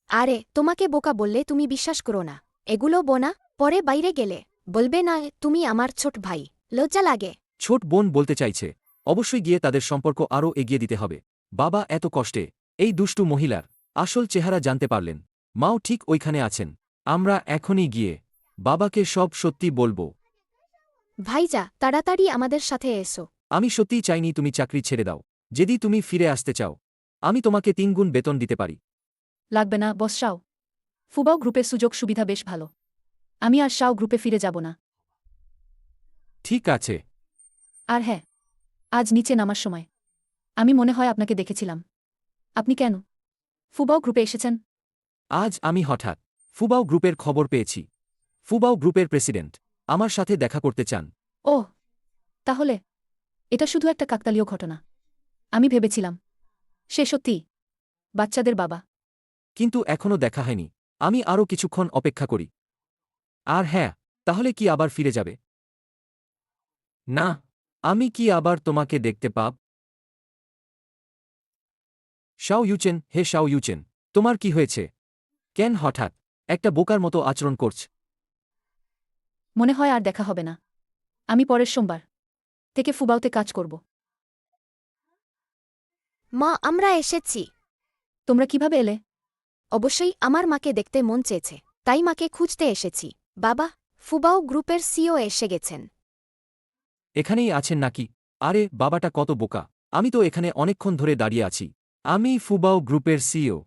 G: আরে তোমাকে বোকা বললে তুমি বিশ্বাস করো না। এগুলো বোনা পরে বাইরে গেলে বলবে না তুমি আমার ছোট ভাই, লজ্জা লাগে।
C: ছোট বোন বলতে চাইছে অবশ্যই গিয়ে তাদের সম্পর্ক আরও এগিয়ে দিতে হবে। বাবা এত কষ্টে এই দুষ্টু মহিলার আসল চেহারা জানতে পারলেন। মাও ঠিক ওইখানে আছেন। আমরা এখনই গিয়ে বাবাকে সব সত্যি বলবো।
G: ভাইজা তাড়াতাড়ি আমাদের সাথে এসো।
C: আমি সত্যিই চাইনি তুমি চাকরি ছেড়ে দাও। যদি তুমি ফিরে আসতে চাও আমি তোমাকে 3 গুণ বেতন দিতে পারি।
E: লাগবে না বস শাও। ফুবাও গ্রুপের সুযোগ সুবিধা বেশ ভালো। আমি আর শাও গ্রুপে ফিরে যাব না।
C: ঠিক আছে।
E: আর হ্যাঁ, আজ নিচে নামার সময় আমি মনে হয় আপনাকে দেখেছিলাম। আপনি কেন ফুবাও গ্রুপে এসেছেন?
C: আজ আমি হঠাৎ ফুবাও গ্রুপের খবর পেয়েছি। ফুবাও গ্রুপের প্রেসিডেন্ট আমার সাথে দেখা করতে চান।
E: ওহ, তাহলে এটা শুধু একটা কাকতালীয় ঘটনা। আমি ভেবেছিলাম সে সত্যি বাচ্চাদের বাবা।
C: কিন্তু এখনও দেখা হয়নি। আমি আরও কিছুক্ষণ অপেক্ষা করি। আর হ্যাঁ, তাহলে কি আবার ফিরে যাবে? না, আমি কি আবার তোমাকে দেখতে পাব? শাও ইউচেন, হে শাও ইউচেন, তোমার কি হয়েছে? কেন হঠাৎ একটা বোকার মতো আচরণ করছ?
E: মনে হয় আর দেখা হবে না। আমি পরের সোমবার থেকে ফুবাওতে কাজ করব।
G: মা আমরা এসেছি।
E: তোমরা কিভাবে এলে?
G: অবশ্যই আমার মাকে দেখতে মন চেয়েছে, তাই মাকে খুঁজতে এসেছি। বাবা, ফুবাও গ্রুপের সিও এসে গেছেন।
C: এখানেই আছেন নাকি? আরে বাবাটা কত বোকা! আমি তো এখানে অনেকক্ষণ ধরে দাঁড়িয়ে আছি। আমি ফুবাও গ্রুপের সিও।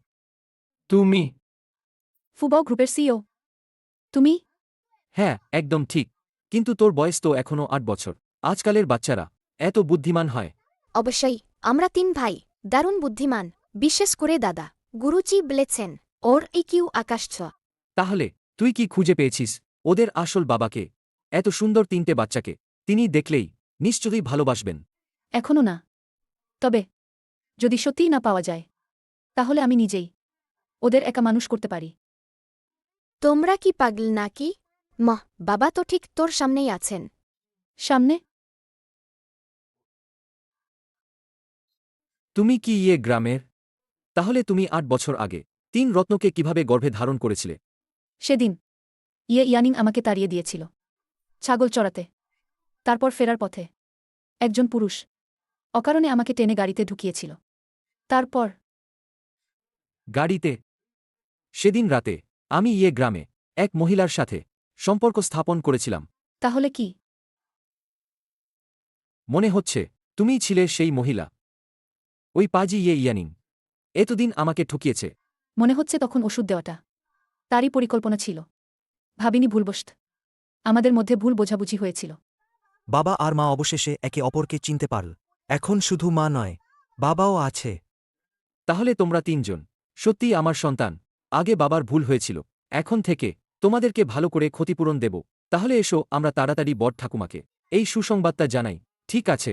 C: তুমি?
E: ফুবাও গ্রুপের সিও? তুমি?
C: হ্যাঁ, একদম ঠিক। কিন্তু তোর বয়স তো এখনও 8 বছর। আজকালের বাচ্চারা এত বুদ্ধিমান হয়?
G: অবশ্যই, আমরা 3 ভাই দারুণ বুদ্ধিমান, বিশেষ করে দাদা। গুরুজি বলেছেন ওর ইকিউ আকাশ ছোঁয়া।
C: তাহলে তুই কি খুঁজে পেয়েছিস ওদের আসল বাবাকে? এত সুন্দর 3টে বাচ্চাকে তিনি দেখলেই নিশ্চয়ই ভালোবাসবেন।
E: এখনও না। তবে যদি সত্যিই না পাওয়া যায় তাহলে আমি নিজেই ওদের একা মানুষ করতে পারি।
G: তোমরা কি পাগল নাকি? মা, বাবা তো ঠিক তোর সামনেই আছেন।
E: সামনে?
C: তুমি কি গ্রামের? তাহলে তুমি 8 বছর আগে 3 রত্নকে কিভাবে গর্ভে ধারণ করেছিলে?
E: সেদিন ইয়ানিং আমাকে তাড়িয়ে দিয়েছিল ছাগল চড়াতে। তারপর ফেরার পথে একজন পুরুষ অকারণে আমাকে টেনে গাড়িতে ঢুকিয়েছিল। তারপর
C: গাড়িতে? সেদিন রাতে আমি গ্রামে এক মহিলার সাথে সম্পর্ক স্থাপন করেছিলাম।
E: তাহলে কি
C: মনে হচ্ছে তুমিই ছিলে সেই মহিলা? ওই পাজি ইয়ানিং এতদিন আমাকে ঠকিয়েছে।
E: মনে হচ্ছে তখন ওষুধ দেওয়াটা তারই পরিকল্পনা ছিল। ভাবিনি ভুলবশত আমাদের মধ্যে ভুল বোঝাবুঝি হয়েছিল।
H: বাবা আর মা অবশেষে একে অপরকে চিনতে পারল। এখন শুধু মা নয়, বাবাও আছে।
C: তাহলে তোমরা 3 জন সত্যিই আমার সন্তান। আগে বাবার ভুল হয়েছিল, এখন থেকে তোমাদেরকে ভালো করে ক্ষতিপূরণ দেব। তাহলে এসো আমরা তাড়াতাড়ি বড় ঠাকুমাকে এই সুসংবাদটা জানাই। ঠিক আছে।